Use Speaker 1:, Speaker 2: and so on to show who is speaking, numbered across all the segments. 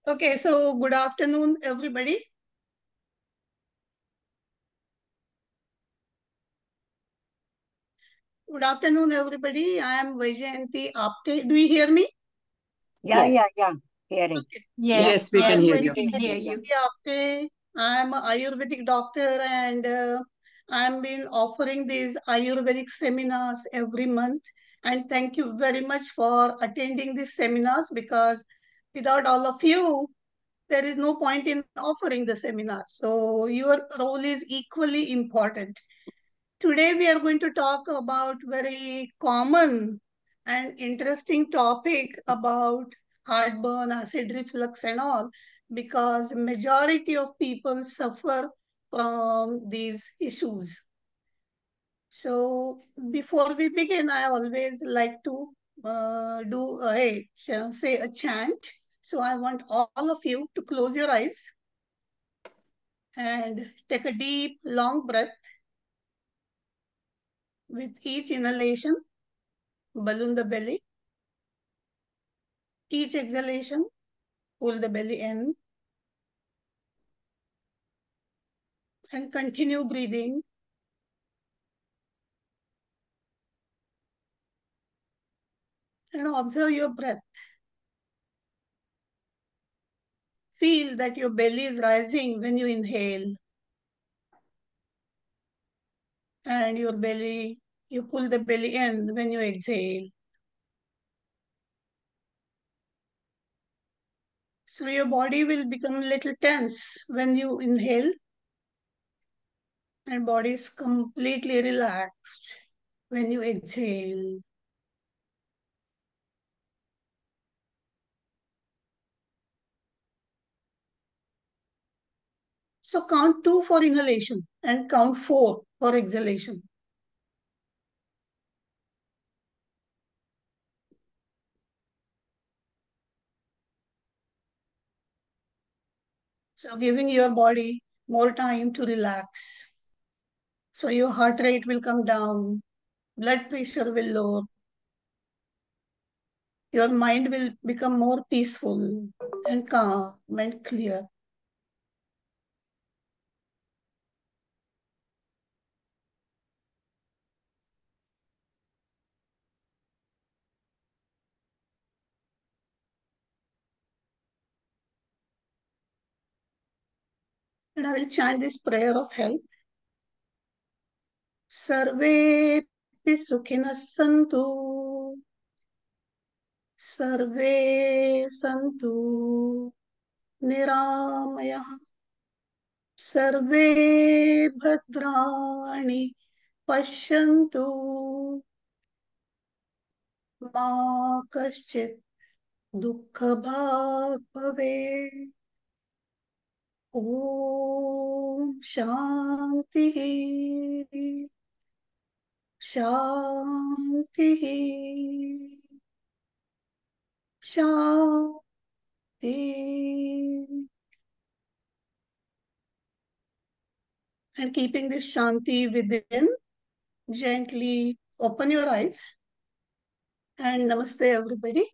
Speaker 1: Okay, so good afternoon, everybody. Good afternoon, everybody. I am Vaijayanti Apte. Do you hear me?
Speaker 2: Yeah.
Speaker 3: Hearing.
Speaker 1: Okay.
Speaker 2: Yes,
Speaker 4: we
Speaker 1: I
Speaker 4: can
Speaker 1: am
Speaker 4: hear
Speaker 2: we
Speaker 4: you.
Speaker 2: can
Speaker 1: Vaijayanti
Speaker 2: hear you.
Speaker 1: Apte. I am an Ayurvedic doctor and I am been offering these Ayurvedic seminars every month. And thank you very much for attending these seminars because without all of you, there is no point in offering the seminar. So your role is equally important. Today we are going to talk about very common and interesting topic about heartburn, acid reflux and all because majority of people suffer from these issues. So before we begin, I always like to say a chant. So I want all of you to close your eyes and take a deep, long breath. With each inhalation, balloon the belly. Each exhalation, pull the belly in. And continue breathing. And observe your breath. Feel that your belly is rising when you inhale. And your belly, you pull the belly in when you exhale. So your body will become a little tense when you inhale. And body is completely relaxed when you exhale. So count 2 for inhalation and count 4 for exhalation. So giving your body more time to relax. So your heart rate will come down, blood pressure will lower, your mind will become more peaceful and calm and clear. And I will chant this prayer of health. Sarve sukhinas santu. Sarve santu niramayah. Sarve bhadrani pashyantu. मा कश्चित् दुःखभाग् भवेत्. ॐ शान्तिः शान्तिः शान्ति. And keeping this shanti within, gently open your eyes. And namaste everybody.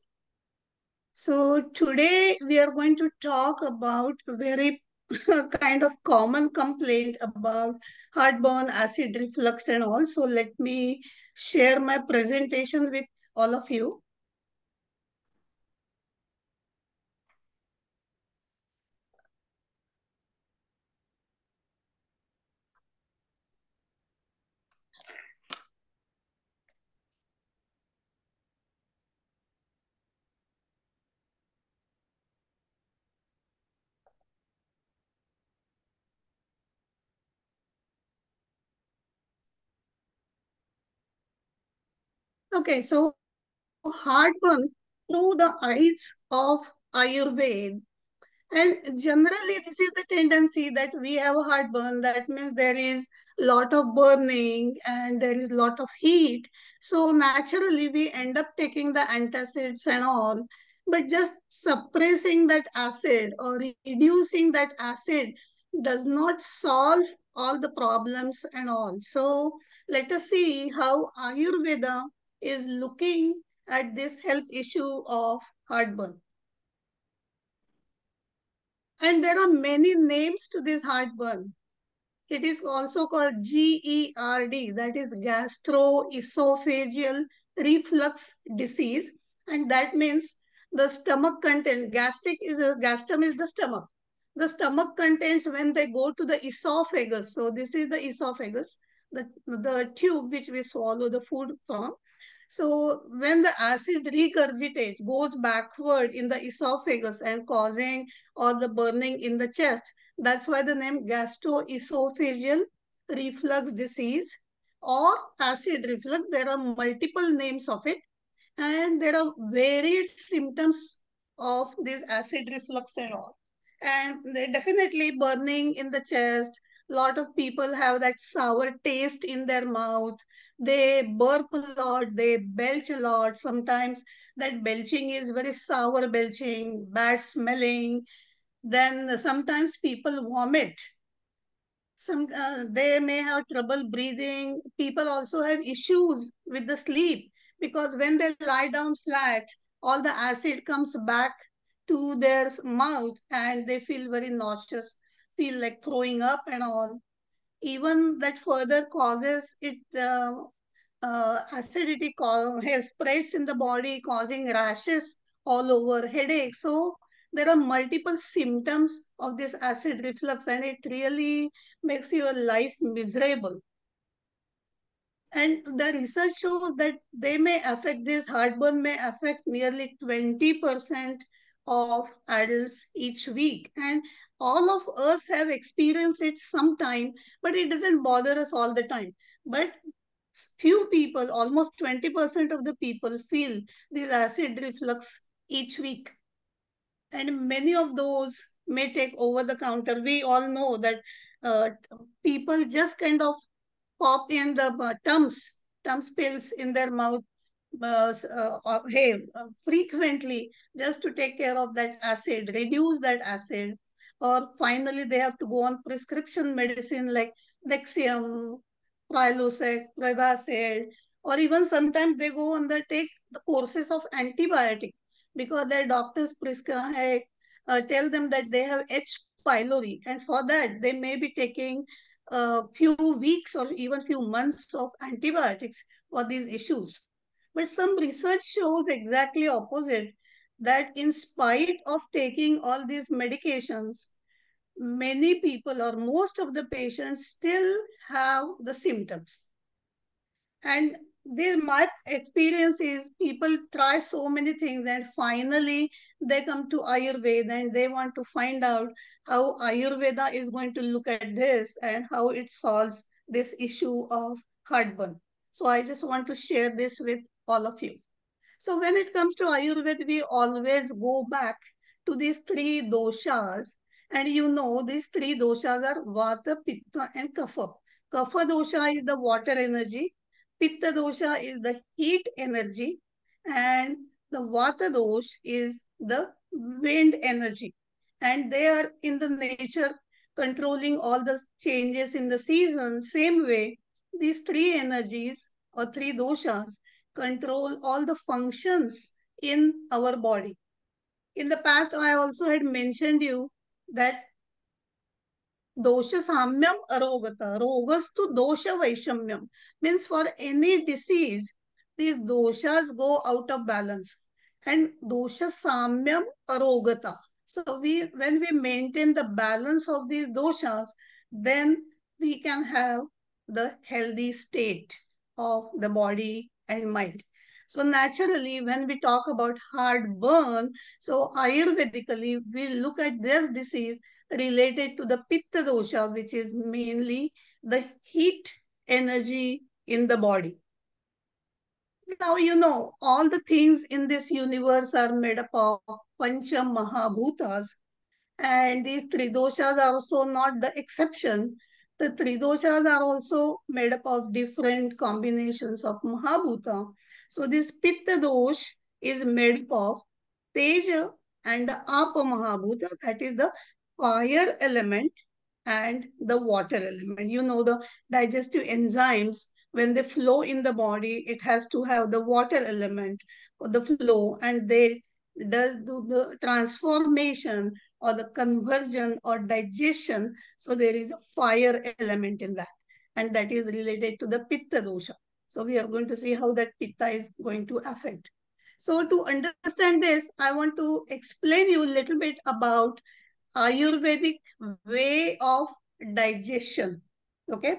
Speaker 1: So today we are going to talk about very kind of common complaint about heartburn, acid reflux and all. So let me share my presentation with all of you. Okay, so heartburn through the eyes of Ayurveda. And generally, this is the tendency that we have a heartburn. That means there is lot of burning and there is lot of heat. So naturally, we end up taking the antacids and all. But just suppressing that acid or reducing that acid does not solve all the problems and all. So let us see how Ayurveda is looking at this health issue of heartburn. And there are many names to this heartburn. It is also called GERD, that is gastroesophageal reflux disease, and that means the stomach content. Gastrum is the stomach. The stomach contents when they go to the esophagus. So this is the esophagus, the tube which we swallow the food from. So when the acid regurgitates, goes backward in the esophagus and causing all the burning in the chest, that's why the name gastroesophageal reflux disease or acid reflux. There are multiple names of it, and there are varied symptoms of this acid reflux and all. And they definitely burning in the chest. Lot of people have that sour taste in their mouth. They burp a lot, they belch a lot. Sometimes that belching is very sour belching, bad smelling. Then sometimes people vomit. They may have trouble breathing. People also have issues with the sleep because when they lie down flat, all the acid comes back to their mouth and they feel very nauseous, feel like throwing up and all. Even that further causes it acidity has spreads in the body, causing rashes all over, headache. So there are multiple symptoms of this acid reflux, and it really makes your life miserable. And the research shows that this heartburn may affect nearly 20% of adults each week. And all of us have experienced it sometime, but it doesn't bother us all the time. But few people, almost 20% of the people, feel this acid reflux each week. And many of those may take over the counter. We all know that uh, people just kind of pop in the Tums pills in their mouth frequently just to take care of that acid, reduce that acid. Or finally, they have to go on prescription medicine like Nexium, Prilosec, Prevacid, or even sometimes they go on take the courses of antibiotic because their doctors prescribe, tell them that they have H. pylori, and for that they may be taking a few weeks or even few months of antibiotics for these issues. But some research shows exactly opposite, that in spite of taking all these medications, many people or most of the patients still have the symptoms. And my experience is people try so many things and finally they come to Ayurveda and they want to find out how Ayurveda is going to look at this and how it solves this issue of heartburn. So I just want to share this with all of you. So when it comes to Ayurveda, we always go back to these three doshas. And you know, these three doshas are Vata, Pitta, and Kapha. Kapha dosha is the water energy. Pitta dosha is the heat energy. And the Vata dosha is the wind energy. And they are in the nature controlling all the changes in the season. Same way, these three energies or three doshas control all the functions in our body. In the past, I also had mentioned you that dosha samyam arogata, rogastu dosha vaishamyam, means for any disease, these doshas go out of balance. And dosha samyam arogata. So when we maintain the balance of these doshas, then we can have the healthy state of the body and mind. So naturally, when we talk about heartburn, so Ayurvedically, we look at this disease related to the Pitta dosha, which is mainly the heat energy in the body. Now, you know, all the things in this universe are made up of Pancha Mahabhutas, and these three doshas are also not the exception. The three doshas are also made up of different combinations of Mahabhuta. So this Pitta dosh is made up of Teja and the Apa Mahabhuta, that is the fire element and the water element. You know, the digestive enzymes, when they flow in the body, it has to have the water element for the flow, and they does do the transformation or the conversion or digestion. So there is a fire element in that, and that is related to the pitta dosha. So we are going to see how that pitta is going to affect. So to understand this, I want to explain you a little bit about Ayurvedic way of digestion. Okay.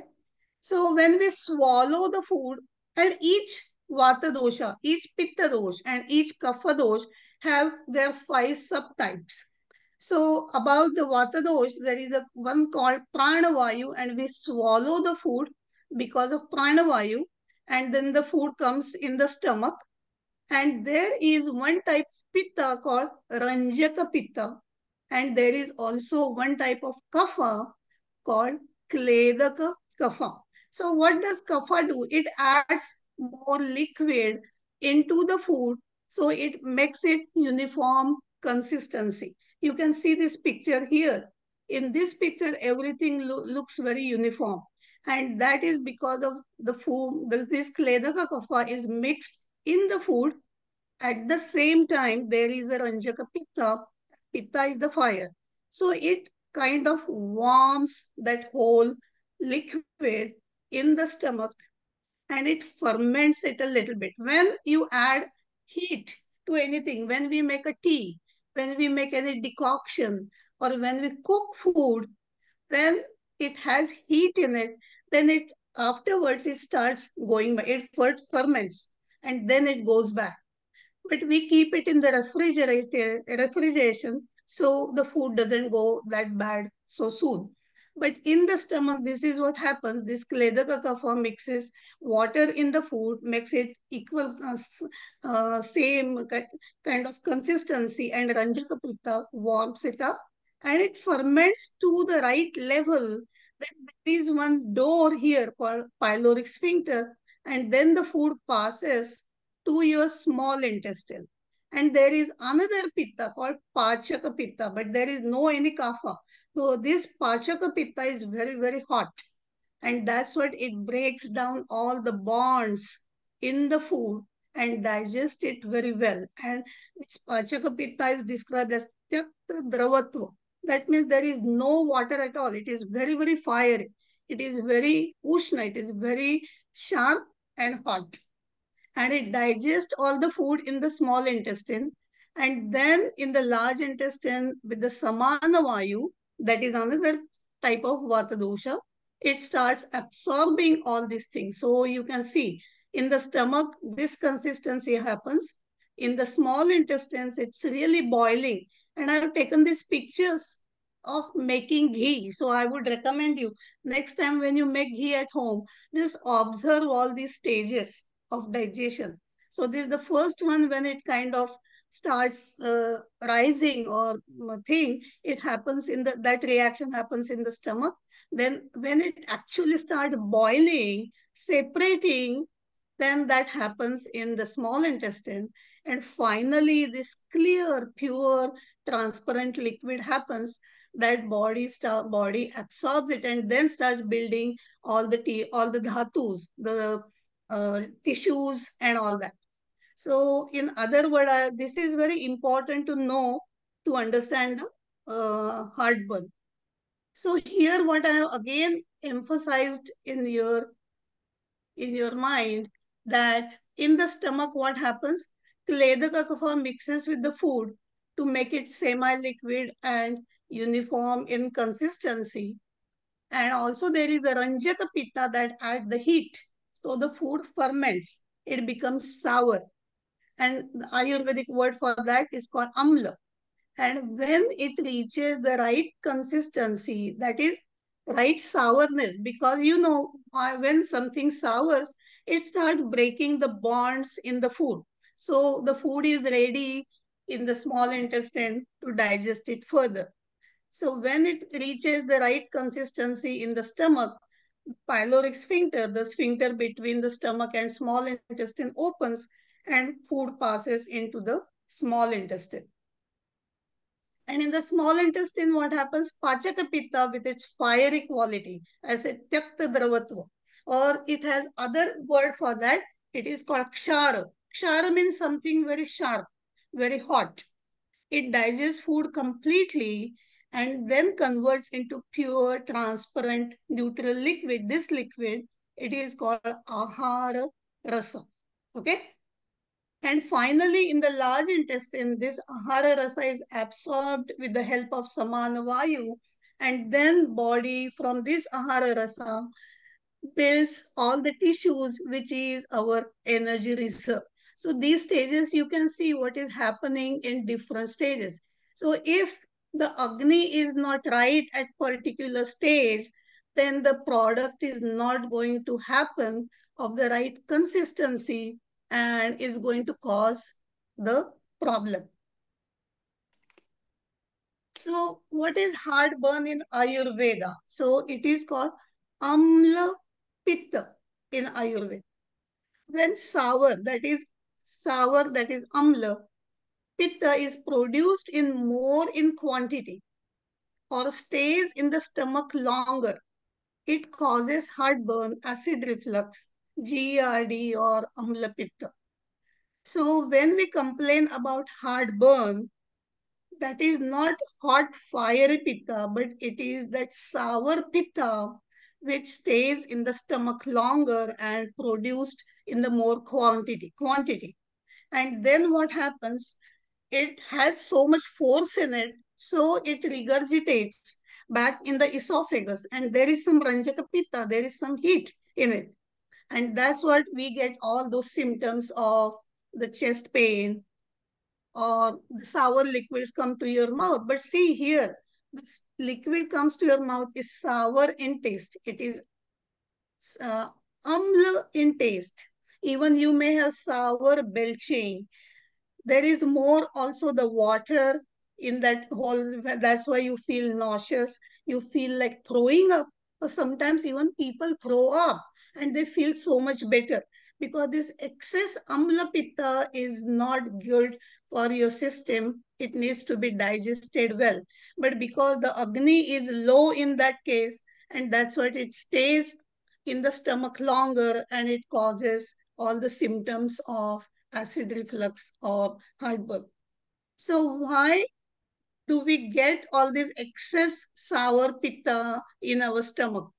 Speaker 1: So when we swallow the food, and each vata dosha, each pitta dosh, and each kapha dosh have their 5 subtypes. So about the vata dosh, there is a one called pranavayu, and we swallow the food because of pranavayu, and then the food comes in the stomach. And there is one type pitta called ranjaka pitta, and there is also one type of kapha called kledaka kapha. So what does kapha do? It adds more liquid into the food, so it makes it uniform consistency. You can see this picture here. In this picture, everything looks very uniform, and that is because of the food. This kledaka kapha is mixed in the food. At the same time, there is a Ranjaka Pitta. Pitta is the fire. So it kind of warms that whole liquid in the stomach, and it ferments it a little bit. When you add heat to anything, when we make a tea, when we make any decoction, or when we cook food, when it has heat in it, then it afterwards it starts going, it first ferments and then it goes back, but we keep it in the refrigeration, so the food doesn't go that bad so soon. But in the stomach, this is what happens. This Kledaka kapha mixes water in the food, makes it equal, same kind of consistency, and Ranjaka Pitta warms it up, and it ferments to the right level. Then there is one door here called pyloric sphincter, and then the food passes to your small intestine. And there is another pitta called Pachaka pitta, but there is no any kapha. So this Pachaka pitta is very, very hot. And that's what it breaks down all the bonds in the food and digest it very well. And this Pachaka pitta is described as Tyakta Dravatva. That means there is no water at all. It is very, very fiery. It is very ushna. It is very sharp and hot, and it digests all the food in the small intestine. And then in the large intestine with the samana vayu, that is another type of vata dosha, it starts absorbing all these things. So you can see in the stomach, this consistency happens. In the small intestines, it's really boiling. And I've taken these pictures of making ghee. So I would recommend you, next time when you make ghee at home, just observe all these stages of digestion. So this is the first one. When it kind of starts rising or thing, it happens in that reaction happens in the stomach. Then when it actually starts boiling, separating, then that happens in the small intestine. And finally, this clear, pure, transparent liquid happens, that body absorbs it and then starts building all the dhatus, the tissues and all that. So in other words, this is very important to know to understand the heartburn. So here what I have again emphasized in your mind, that in the stomach what happens, Kledaka kapha mixes with the food to make it semi-liquid and uniform in consistency. And also there is a Ranjaka pitta that adds the heat. So the food ferments. It becomes sour. And the Ayurvedic word for that is called amla. And when it reaches the right consistency, that is right sourness, because you know, when something sours, it starts breaking the bonds in the food. So the food is ready in the small intestine to digest it further. So when it reaches the right consistency in the stomach, pyloric sphincter, the sphincter between the stomach and small intestine opens, and food passes into the small intestine. And in the small intestine, what happens? Pachaka pitta with its fiery quality, I said tyakta dravatva, or it has other word for that. It is called kshara. Kshara means something very sharp, very hot. It digests food completely and then converts into pure, transparent, neutral liquid. This liquid, it is called ahara rasa. Okay? And finally, in the large intestine, this ahara rasa is absorbed with the help of samana vayu, and then body from this ahara rasa builds all the tissues, which is our energy reserve. So these stages, you can see what is happening in different stages. So if the Agni is not right at particular stage, then the product is not going to happen of the right consistency and is going to cause the problem. So what is heartburn in Ayurveda? So it is called Amla Pitta in Ayurveda. When sour, that is Amla, Pitta is produced in more in quantity or stays in the stomach longer. It causes heartburn, acid reflux, GERD or Amla Pitta. So when we complain about heartburn, that is not hot fiery pitta, but it is that sour pitta which stays in the stomach longer and produced in the more quantity. And then what happens? It has so much force in it, so it regurgitates back in the esophagus, and there is some ranjaka pitta, there is some heat in it. And that's what we get all those symptoms of the chest pain, or the sour liquids come to your mouth. But see here, this liquid comes to your mouth is sour in taste. It is uh, amla in taste. Even you may have sour belching. There is more also the water in that whole, that's why you feel nauseous, you feel like throwing up, or sometimes even people throw up and they feel so much better, because this excess amla pitta is not good for your system. It needs to be digested well, but because the agni is low in that case, and that's what it stays in the stomach longer, and it causes all the symptoms of acid reflux or heartburn. So why do we get all this excess sour pitta in our stomach?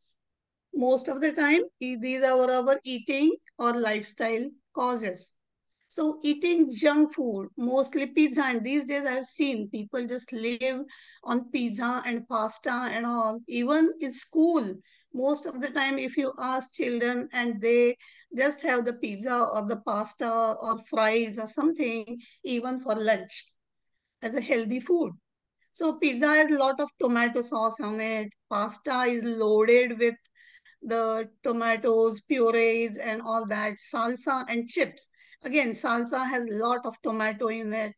Speaker 1: Most of the time, these are our eating or lifestyle causes. So eating junk food, mostly pizza, and these days I've seen people just live on pizza and pasta and all. Even in school, most of the time if you ask children and they just have the pizza or the pasta or fries or something, even for lunch as a healthy food. So pizza has a lot of tomato sauce on it. Pasta is loaded with the tomatoes, purees, and all that, salsa and chips. Again, salsa has a lot of tomato in it.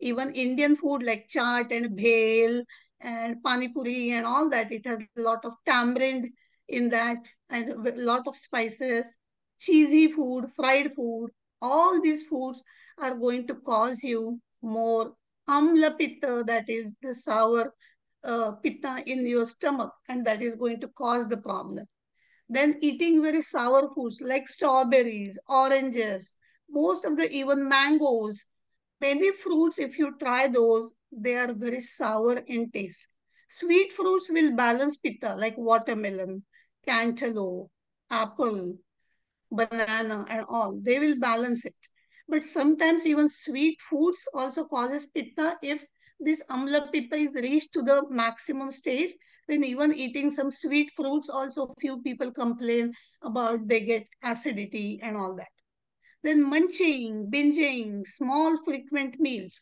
Speaker 1: Even Indian food like chaat and bhel and pani puri and all that, it has a lot of tamarind in that and a lot of spices. Cheesy food, fried food, all these foods are going to cause you more amla pitta, that is the sour pitta in your stomach, and that is going to cause the problem. Then eating very sour foods like strawberries, oranges, most of the even mangoes, many fruits, if you try those, they are very sour in taste. Sweet fruits will balance pitta like watermelon, cantaloupe, apple, banana and all. They will balance it. But sometimes even sweet foods also causes pitta. If this amla pitta is reached to the maximum stage, then even eating some sweet fruits also few people complain about they get acidity and all that. Then munching, binging, small frequent meals.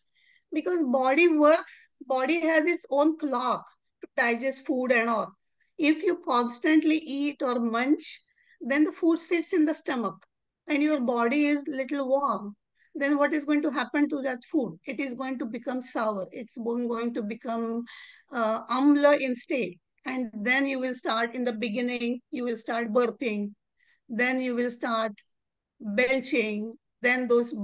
Speaker 1: Because body has its own clock to digest food and all. If you constantly eat or munch, then the food sits in the stomach and your body is little warm. Then what is going to happen to that food? It is going to become sour. It's going to become amla instead. And then you will start in the beginning, you will start burping. Then you will start belching, then those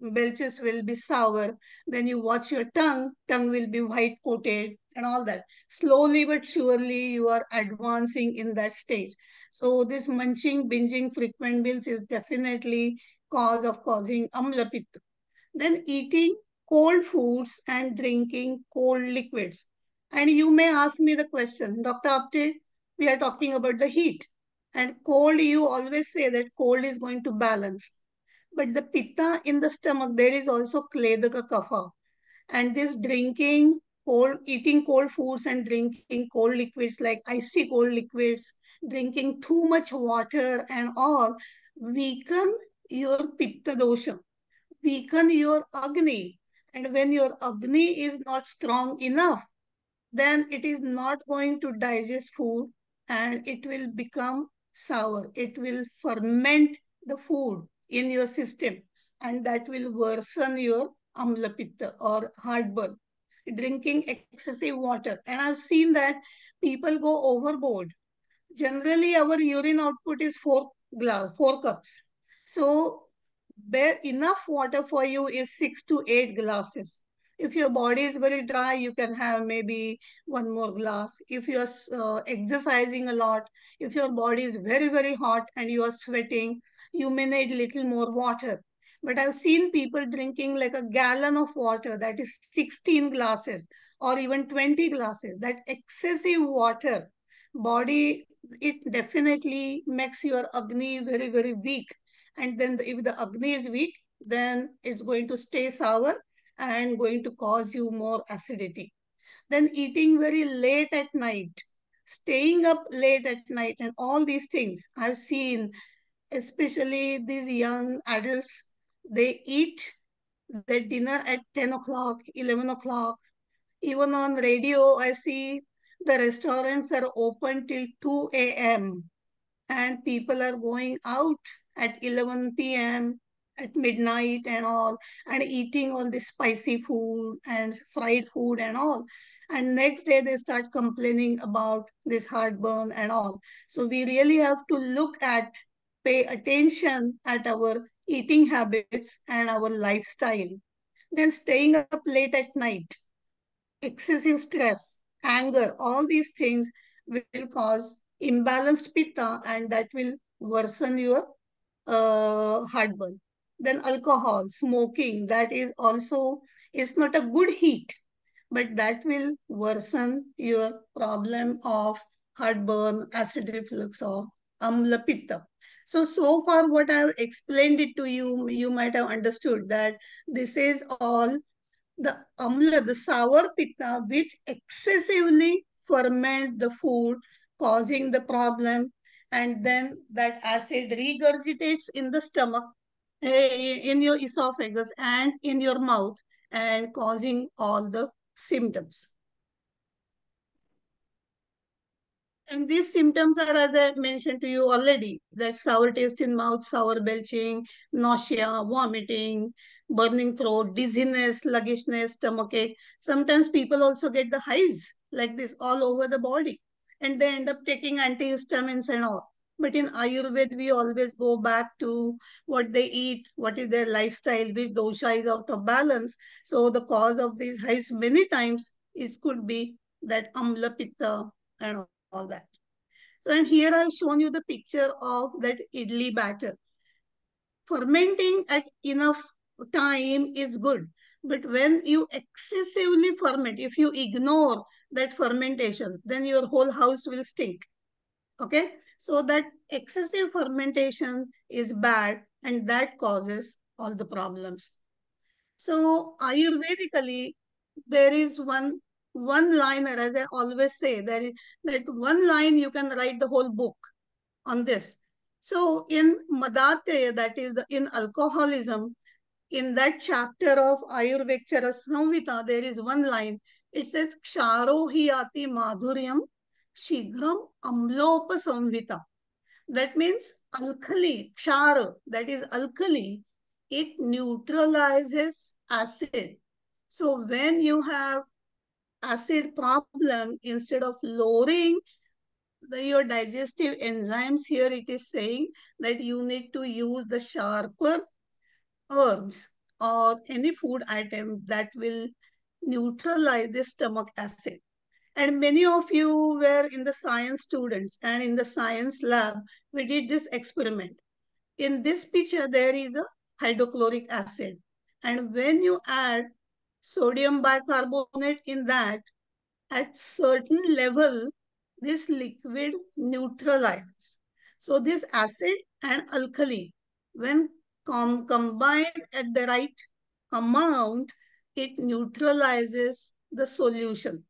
Speaker 1: belches will be sour. Then you watch your tongue will be white coated and all that. Slowly but surely you are advancing in that stage. So this munching, binging, frequent meals is definitely cause of causing amla pitta. Then eating cold foods and drinking cold liquids. And you may ask me the question, Dr. Apte, we are talking about the heat. And cold, you always say that cold is going to balance. But the pitta in the stomach, there is also kledaka kapha. And this drinking cold, eating cold foods and drinking cold liquids like icy cold liquids, drinking too much water and all, weaken your pitta dosha, weaken your agni. And when your agni is not strong enough, then it is not going to digest food and it will become sour. It will ferment the food in your system and that will worsen your amla pitta or heartburn. Drinking excessive water. And I've seen that people go overboard. Generally, our urine output is 4 cups. So, enough water for you is 6 to 8 glasses. If your body is very dry, you can have maybe one more glass. If you are exercising a lot, if your body is very, very hot and you are sweating, you may need little more water. But I've seen people drinking like a gallon of water, that is 16 glasses or even 20 glasses. That excessive water body, it definitely makes your agni very, very weak. And then if the agni is weak, then it's going to stay sour and going to cause you more acidity. Then eating very late at night, staying up late at night, and all these things I've seen, especially these young adults, they eat their dinner at 10 o'clock, 11 o'clock. Even on radio, I see the restaurants are open till 2 a.m. and people are going out at 11 p.m., at midnight and all, and eating all this spicy food and fried food and all. And next day they start complaining about this heartburn and all. So we really have to look at, pay attention at our eating habits and our lifestyle. Then staying up late at night, excessive stress, anger, all these things will cause imbalanced pitta and that will worsen your heartburn. Then alcohol, smoking, that is also, it's not a good heat, but that will worsen your problem of heartburn, acid reflux or amla pitta. So, so far what I have explained it to you, you might have understood that this is all the amla, the sour pitta, which excessively ferment the food, causing the problem, and then that acid regurgitates in the stomach, in your esophagus, and in your mouth, and causing all the symptoms. And these symptoms are, as I mentioned to you already, that sour taste in mouth, sour belching, nausea, vomiting, burning throat, dizziness, sluggishness, stomachache. Sometimes people also get the hives like this all over the body and they end up taking antihistamines and all. But in Ayurveda, we always go back to what they eat, what is their lifestyle, which dosha is out of balance. So the cause of these hives many times is could be that amla pitta and all that. So, and here I've shown you the picture of that idli batter. Fermenting at enough time is good. But when you excessively ferment, if you ignore that fermentation, then your whole house will stink. Okay? So that excessive fermentation is bad and that causes all the problems. So Ayurvedically, there is one liner, as I always say, that one line you can write the whole book on this. So in Madate, that is in alcoholism, in that chapter of Ayurveda Samhita, there is one line. It says, Ksharo hiyati madhuryam shigram amlopa samvita. That means alkali, kshara, that is alkali, it neutralizes acid. So when you have acid problem, instead of lowering your digestive enzymes, here it is saying that you need to use the sharper herbs or any food item that will neutralize the stomach acid. And many of you were in the science students and in the science lab, we did this experiment. In this picture, there is a hydrochloric acid. And when you add sodium bicarbonate in that, at certain level, this liquid neutralizes. So this acid and alkali, when combined at the right amount, it neutralizes the solution.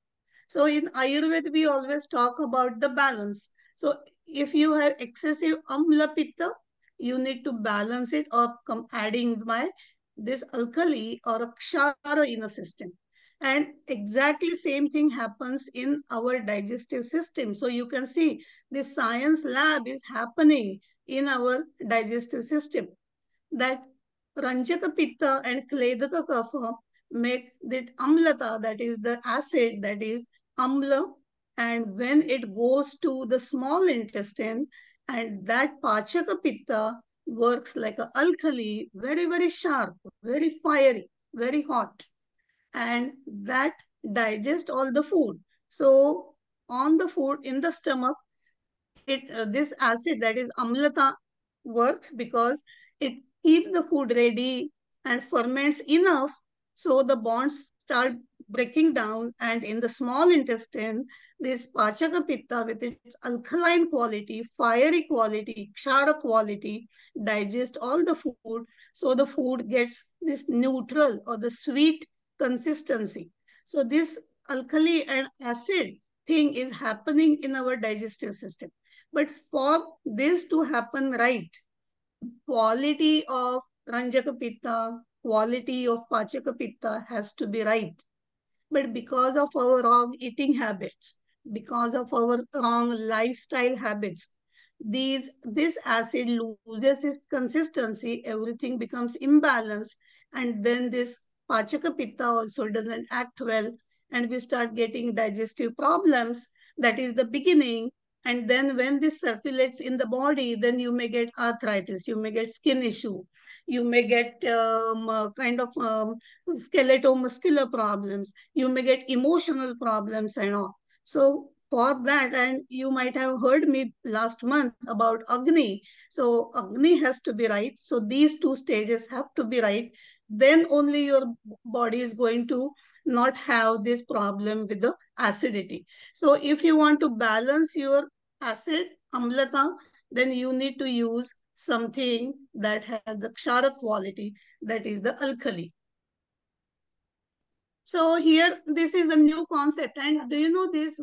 Speaker 1: So in Ayurveda, we always talk about the balance. So if you have excessive amla pitta, you need to balance it or come adding by this alkali or a kshara in a system. And exactly same thing happens in our digestive system. So you can see this science lab is happening in our digestive system, that Ranjaka Pitta and Kledaka Kapha make that Amlata, that is the acid, that is Amla, and when it goes to the small intestine, and that Pachaka Pitta works like a alkali, very, very sharp, very fiery, very hot, and that digest all the food. So on the food in the stomach, this acid, that is amlata, works because it keeps the food ready and ferments enough, so the bonds start breaking down, and in the small intestine this pachaka pitta with its alkaline quality, fiery quality, kshara quality, digest all the food, so the food gets this neutral or the sweet consistency. So this alkali and acid thing is happening in our digestive system. But for this to happen right, quality of Ranjaka Pitta, quality of Pachaka Pitta has to be right. But because of our wrong eating habits, because of our wrong lifestyle habits, this acid loses its consistency, everything becomes imbalanced, and then this Pachaka Pitta also doesn't act well, and we start getting digestive problems. That is the beginning. And then when this circulates in the body, then you may get arthritis, you may get skin issue, you may get kind of skeletal-muscular problems, you may get emotional problems and all. So for that, and you might have heard me last month about Agni. So Agni has to be right. So these two stages have to be right. Then only your body is going to not have this problem with the acidity. So if you want to balance your acid, amlata, then you need to use something that has the kshara quality, that is the alkali. So here, this is a new concept. And do you know this?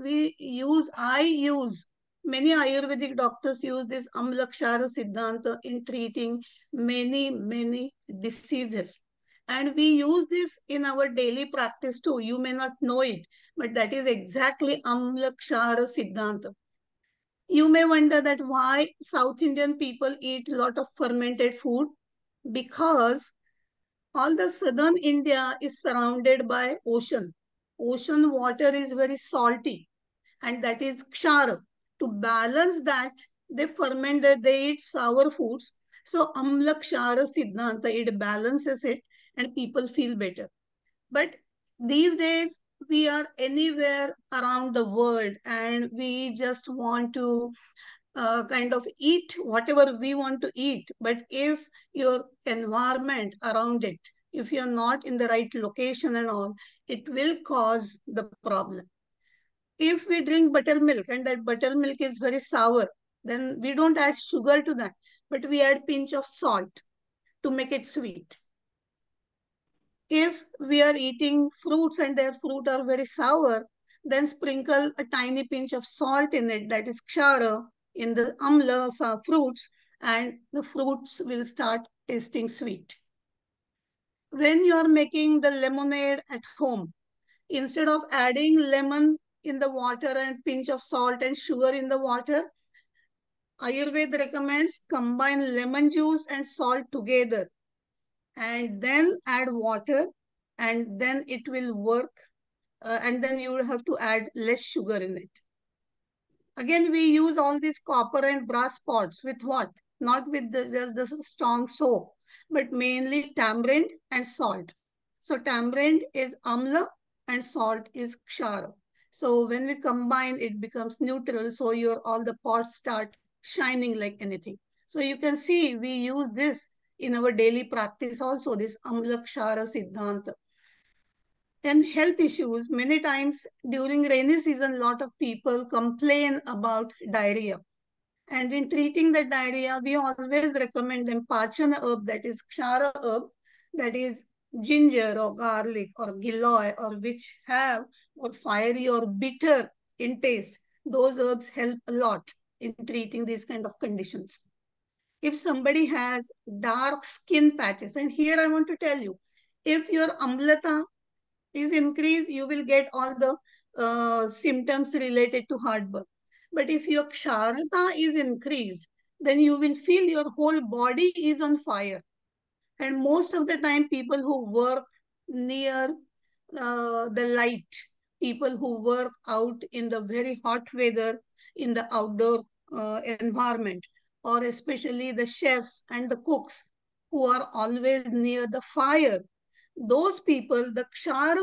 Speaker 1: I use, many Ayurvedic doctors use this Amlakshara Siddhanta in treating many, many diseases. And we use this in our daily practice too. You may not know it, but that is exactly Amlakshara Siddhanta. You may wonder that why South Indian people eat a lot of fermented food, because all the southern India is surrounded by ocean. Ocean water is very salty, and that is kshara. To balance that, they ferment, they eat sour foods. So amla kshara siddhanta, it balances it and people feel better. But these days, we are anywhere around the world and we just want to kind of eat whatever we want to eat. But if your environment around it, if you're not in the right location and all, it will cause the problem. If we drink buttermilk and that buttermilk is very sour, then we don't add sugar to that, but we add pinch of salt to make it sweet. If we are eating fruits and their fruit are very sour, then sprinkle a tiny pinch of salt in it, that is kshara, in the amla fruits, and the fruits will start tasting sweet. When you are making the lemonade at home, instead of adding lemon in the water and pinch of salt and sugar in the water, Ayurveda recommends combine lemon juice and salt together and then add water, and then it will work, and then you will have to add less sugar in it. Again, we use all these copper and brass pots with what? Not with just the strong soap, but mainly tamarind and salt. So tamarind is amla and salt is kshara. So when we combine, it becomes neutral. So your all the pots start shining like anything. So you can see we use this in our daily practice also, this amla kshara siddhanta. And health issues, many times during rainy season, lot of people complain about diarrhea. And in treating the diarrhea, we always recommend them Pachana herb, that is Kshara herb, that is ginger or garlic or giloy, or which have or fiery or bitter in taste. Those herbs help a lot in treating these kind of conditions. If somebody has dark skin patches, and here I want to tell you, if your amlata is increased, you will get all the symptoms related to heartburn. But if your ksharata is increased, then you will feel your whole body is on fire. And most of the time, people who work near the light, people who work out in the very hot weather, in the outdoor environment, or especially the chefs and the cooks who are always near the fire, those people, the kshara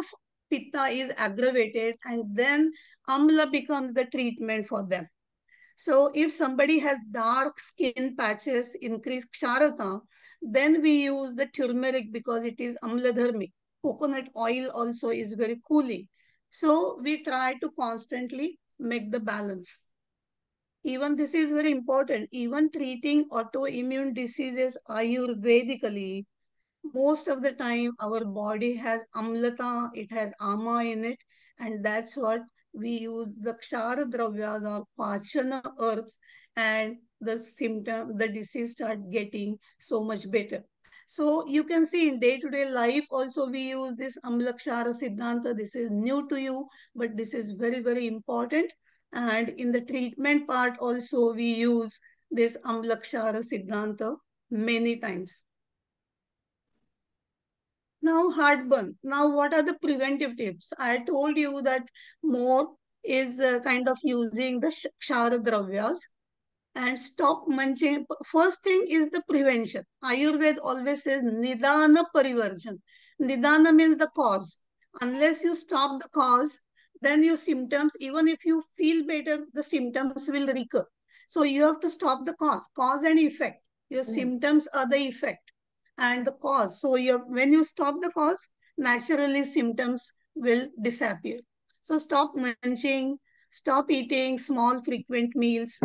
Speaker 1: pitta is aggravated, and then amla becomes the treatment for them. So if somebody has dark skin patches, increased ksharata, then we use the turmeric because it is amladharmi. Coconut oil also is very cooling. So we try to constantly make the balance. Even this is very important. Even treating autoimmune diseases ayurvedically, most of the time our body has amlata, it has ama in it, and that's what we use the kshara dravyas or pachana herbs, and the symptom, the disease start getting so much better. So you can see in day-to-day life also we use this amla kshara siddhanta. This is new to you, but this is very, very important. And in the treatment part also we use this amla kshara siddhanta many times. Now, heartburn. Now, what are the preventive tips? I told you that more is kind of using the kshara dravyas and stop munching. First thing is the prevention. Ayurveda always says nidana parivarjan. Nidana means the cause. Unless you stop the cause, then your symptoms, even if you feel better, the symptoms will recur. So you have to stop the cause, cause and effect. Your symptoms are the effect and the cause. So when you stop the cause, naturally symptoms will disappear. So stop munching, stop eating small frequent meals,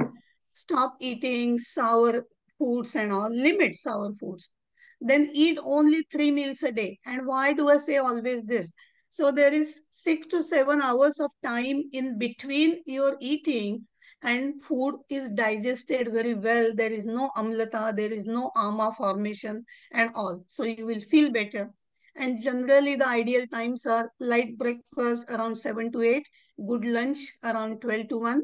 Speaker 1: stop eating sour foods and all, limit sour foods. Then eat only 3 meals a day. And why do I say always this? So there is 6 to 7 hours of time in between your eating, and food is digested very well. There is no amlata, there is no ama formation and all. So you will feel better. And generally the ideal times are light breakfast around 7 to 8, good lunch around 12 to 1,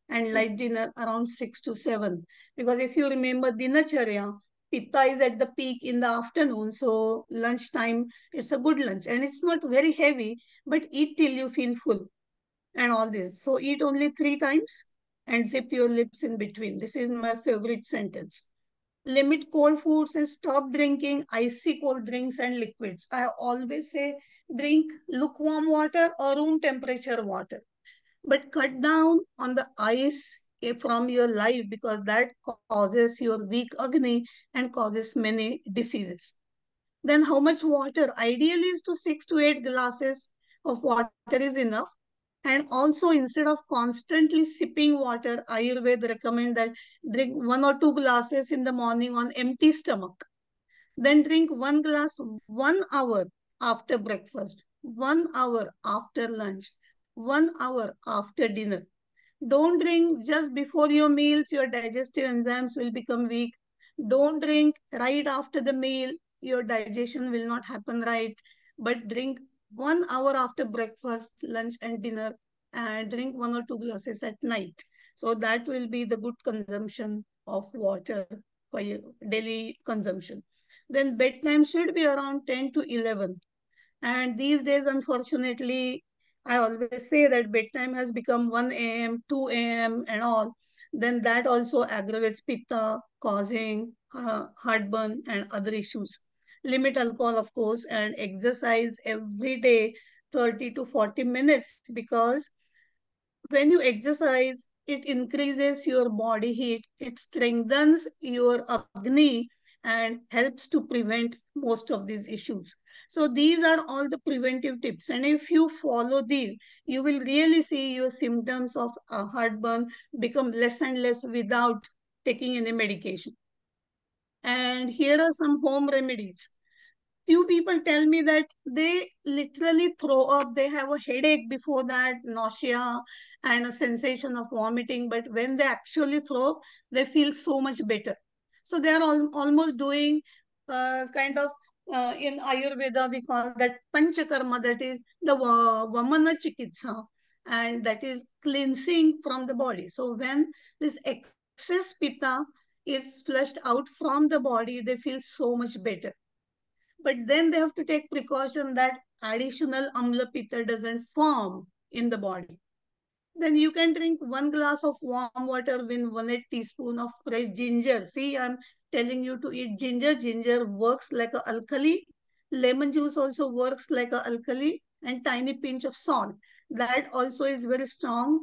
Speaker 1: and light dinner around 6 to 7. Because if you remember dinacharya, pitta is at the peak in the afternoon. So lunchtime, it's a good lunch. And it's not very heavy, but eat till you feel full and all this. So eat only 3 times and zip your lips in between. This is my favorite sentence. Limit cold foods and stop drinking icy cold drinks and liquids. I always say drink lukewarm water or room temperature water, but cut down on the ice from your life, because that causes your weak agni and causes many diseases. Then how much water? Ideally is to 6 to 8 glasses of water is enough. And also instead of constantly sipping water, Ayurveda recommend that drink 1 or 2 glasses in the morning on empty stomach. Then drink 1 glass 1 hour after breakfast, 1 hour after lunch, 1 hour after dinner. Don't drink just before your meals, your digestive enzymes will become weak. Don't drink right after the meal, your digestion will not happen right. But drink 1 hour after breakfast, lunch, and dinner, and drink 1 or 2 glasses at night. So that will be the good consumption of water for your daily consumption. Then bedtime should be around 10 to 11. And these days, unfortunately, I always say that bedtime has become 1 a.m., 2 a.m., and all. Then that also aggravates pitta, causing heartburn and other issues. Limit alcohol, of course, and exercise every day 30 to 40 minutes, because when you exercise, it increases your body heat, it strengthens your agni, and helps to prevent most of these issues. So these are all the preventive tips. And if you follow these, you will really see your symptoms of heartburn become less and less without taking any medication. And here are some home remedies. Few people tell me that they literally throw up, they have a headache before that, nausea and a sensation of vomiting, but when they actually throw up, they feel so much better. So they are almost doing kind of in Ayurveda we call that panchakarma, that is the vamana chikitsa, and that is cleansing from the body. So when this excess pitta is flushed out from the body, they feel so much better. But then they have to take precaution that additional amla pitta doesn't form in the body. Then you can drink 1 glass of warm water with 1/8 teaspoon of fresh ginger. See, I'm telling you to eat ginger. Ginger works like a alkali. Lemon juice also works like a alkali, and tiny pinch of salt. That also is very strong.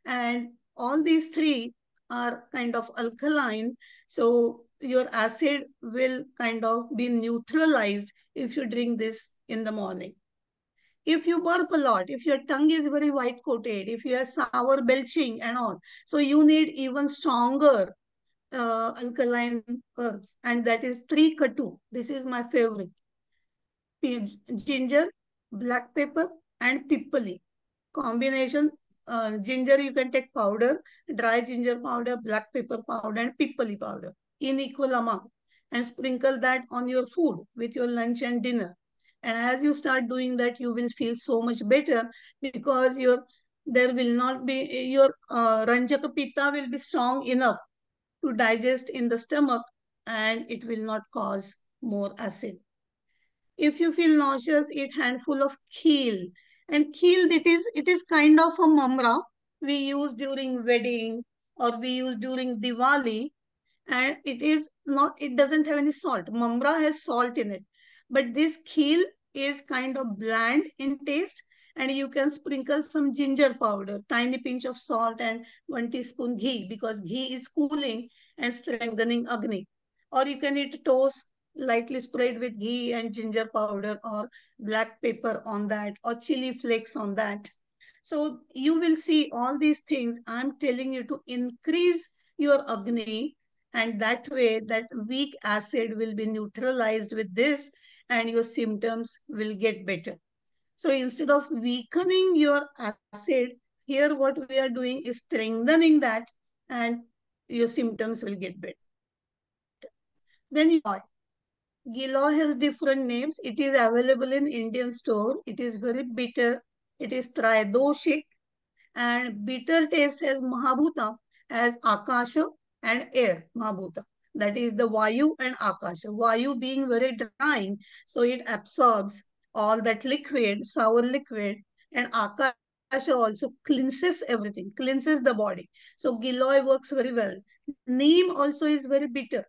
Speaker 1: And all these three are kind of alkaline. So your acid will kind of be neutralized if you drink this in the morning. If you burp a lot, if your tongue is very white coated, if you have sour belching and all, so you need even stronger alkaline herbs, and that is 3 katu. This is my favorite. Ginger, black pepper, and pippali combination. Ginger you can take powder, dry ginger powder, black pepper powder, and pippali powder in equal amount, and sprinkle that on your food with your lunch and dinner. And as you start doing that, you will feel so much better, because there will not be your ranjaka pitta will be strong enough to digest in the stomach, and it will not cause more acid. If you feel nauseous, eat handful of kheel. And kheel, it is kind of a mamra we use during wedding, or we use during Diwali, and it doesn't have any salt. Mamra has salt in it, but this kheel is kind of bland in taste, and you can sprinkle some ginger powder, tiny pinch of salt, and 1 teaspoon ghee, because ghee is cooling and strengthening agni. Or you can eat toast lightly sprayed with ghee and ginger powder, or black pepper on that, or chili flakes on that. So you will see all these things. I'm telling you to increase your agni, and that way that weak acid will be neutralized with this, and your symptoms will get better. So instead of weakening your acid, here what we are doing is strengthening that, and your symptoms will get better. Then giloy. Giloy has different names. It is available in Indian store. It is very bitter. It is tridoshik, and bitter taste has Mahabhuta, as Akasha and air, Mahabhuta. That is the Vayu and Akasha. Vayu being very drying, so it absorbs all that liquid, sour liquid, and Akasha also cleanses everything, cleanses the body. So Giloy works very well. Neem also is very bitter,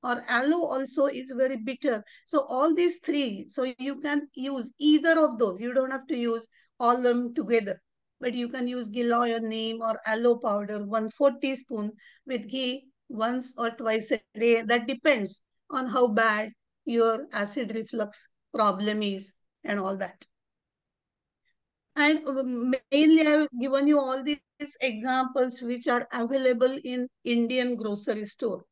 Speaker 1: or aloe also is very bitter. So all these three, so you can use either of those. You don't have to use all of them together, but you can use giloy or neem or aloe powder, 1/4 teaspoon with ghee once or twice a day. That depends on how bad your acid reflux problem is and all that. And mainly I have given you all these examples which are available in Indian grocery store.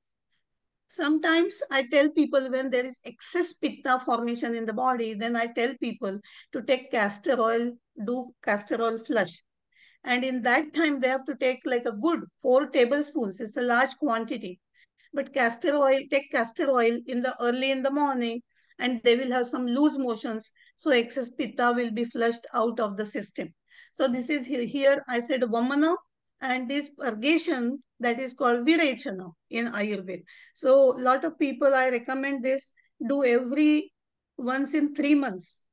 Speaker 1: Sometimes I tell people, when there is excess pitta formation in the body, then I tell people to take castor oil, do castor oil flush. And in that time, they have to take like a good 4 tablespoons. It's a large quantity. But take castor oil in the early in the morning, and they will have some loose motions. So excess pitta will be flushed out of the system. So this is here I said vamana, and this purgation, that is called virechana in Ayurveda. So lot of people, I recommend this, do every once in 3 months.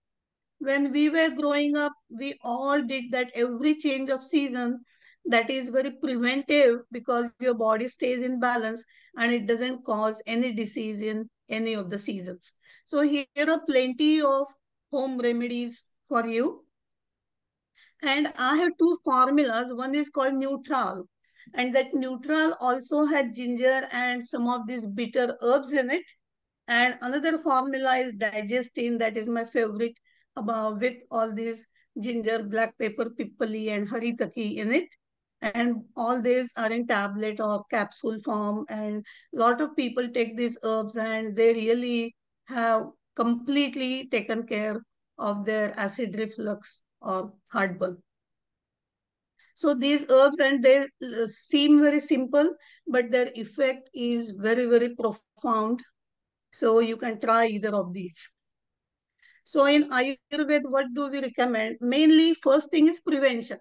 Speaker 1: When we were growing up, we all did that every change of season. That is very preventive, because your body stays in balance and it doesn't cause any disease in any of the seasons. So here are plenty of home remedies for you. And I have two formulas. One is called neutral, and that neutral also had ginger and some of these bitter herbs in it. And another formula is digestin, that is my favorite, with all these ginger, black pepper, pippali, and haritaki in it. And all these are in tablet or capsule form. And lot of people take these herbs and they really have completely taken care of their acid reflux or heartburn. So these herbs, and they seem very simple, but their effect is very, very profound. So you can try either of these. So in Ayurveda, what do we recommend? Mainly, first thing is prevention,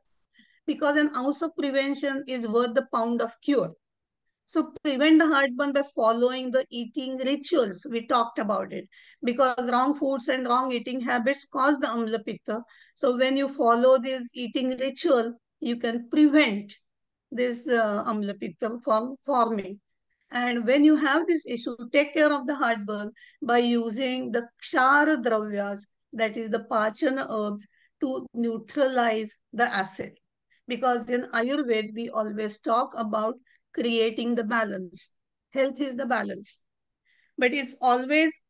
Speaker 1: because an ounce of prevention is worth the pound of cure. So prevent the heartburn by following the eating rituals. We talked about it, because wrong foods and wrong eating habits cause the amla pitta. So when you follow this eating ritual, you can prevent this amla pitta from forming. And when you have this issue, take care of the heartburn by using the kshara dravyas, that is the pachana herbs, to neutralize the acid. Because in Ayurveda, we always talk about creating the balance. Health is the balance. But it's always,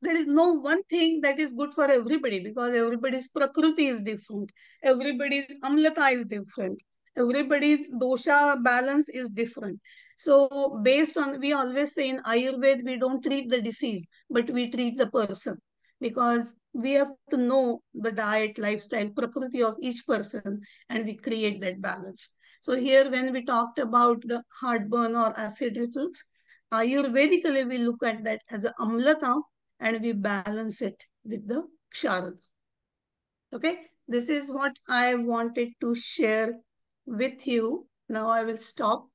Speaker 1: there is no one thing that is good for everybody, because everybody's prakriti is different. Everybody's amlata is different. Everybody's dosha balance is different. So based on, we always say in Ayurveda, we don't treat the disease, but we treat the person, because we have to know the diet, lifestyle, prakriti of each person, and we create that balance. So here, when we talked about the heartburn or acid reflux, Ayurvedically, we look at that as a amlata, and we balance it with the ksharada. Okay, this is what I wanted to share with you. Now I will stop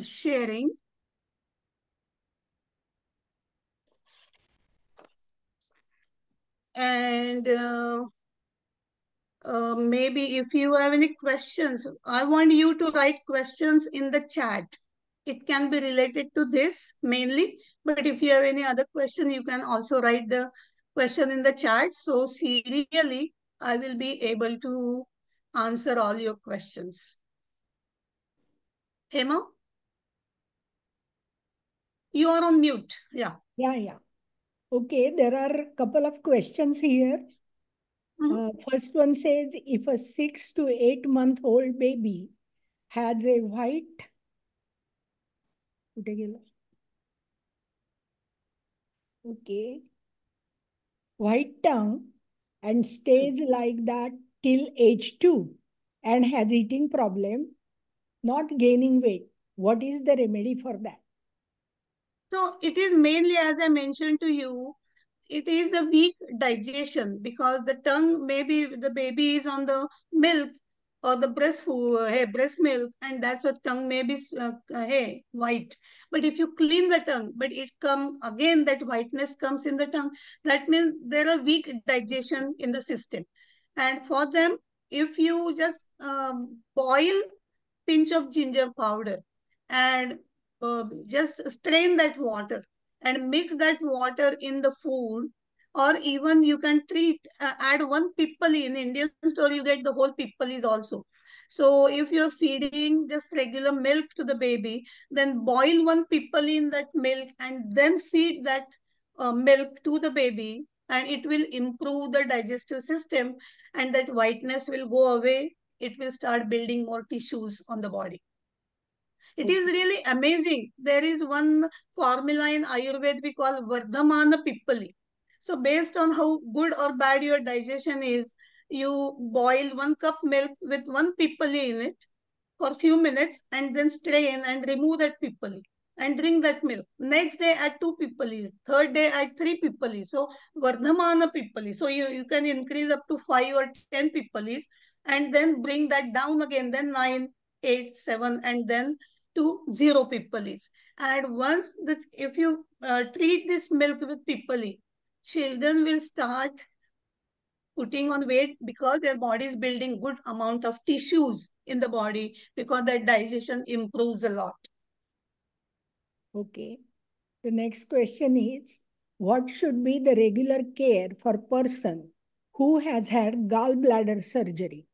Speaker 1: sharing. And maybe if you have any questions, I want you to write questions in the chat. It can be related to this mainly, but if you have any other question, you can also write the question in the chat. So serially, I will be able to answer all your questions. Hema, you are on mute. Yeah.
Speaker 2: Yeah. Okay, there are a couple of questions here. First one says, if a 6 to 8 month old baby has a white tongue and stays like that till age 2 and has eating problem, not gaining weight, what is the remedy for that?
Speaker 1: So it is mainly, as I mentioned to you, it is the weak digestion, because the tongue, maybe the baby is on the milk or the breast food, hey, breast milk, and that's what tongue may be hey, white. But if you clean the tongue, but it come again, that whiteness comes in the tongue, that means there are weak digestion in the system. And for them, if you just boil pinch of ginger powder and just strain that water and mix that water in the food, or even you can treat, add one pippali. In Indian store you get the whole pippalis also. So if you're feeding just regular milk to the baby, then boil one pippali in that milk and then feed that milk to the baby, and it will improve the digestive system, and that whiteness will go away. It will start building more tissues on the body. It is really amazing. There is one formula in Ayurveda we call Vardhamana Pippali. So based on how good or bad your digestion is, you boil 1 cup milk with one pippali in it for a few minutes and then strain and remove that pippali and drink that milk. Next day add 2 pippalis. Third day add 3 pippalis. So Vardhamana Pippali. So you can increase up to 5 or 10 pippalis and then bring that down again. Then 9, 8, 7, and then to 0 pippalis. And once that, if you treat this milk with pippali, children will start putting on weight, because their body is building good amount of tissues in the body, because their digestion improves a lot.
Speaker 2: Okay. The next question is, what should be the regular care for person who has had gallbladder surgery?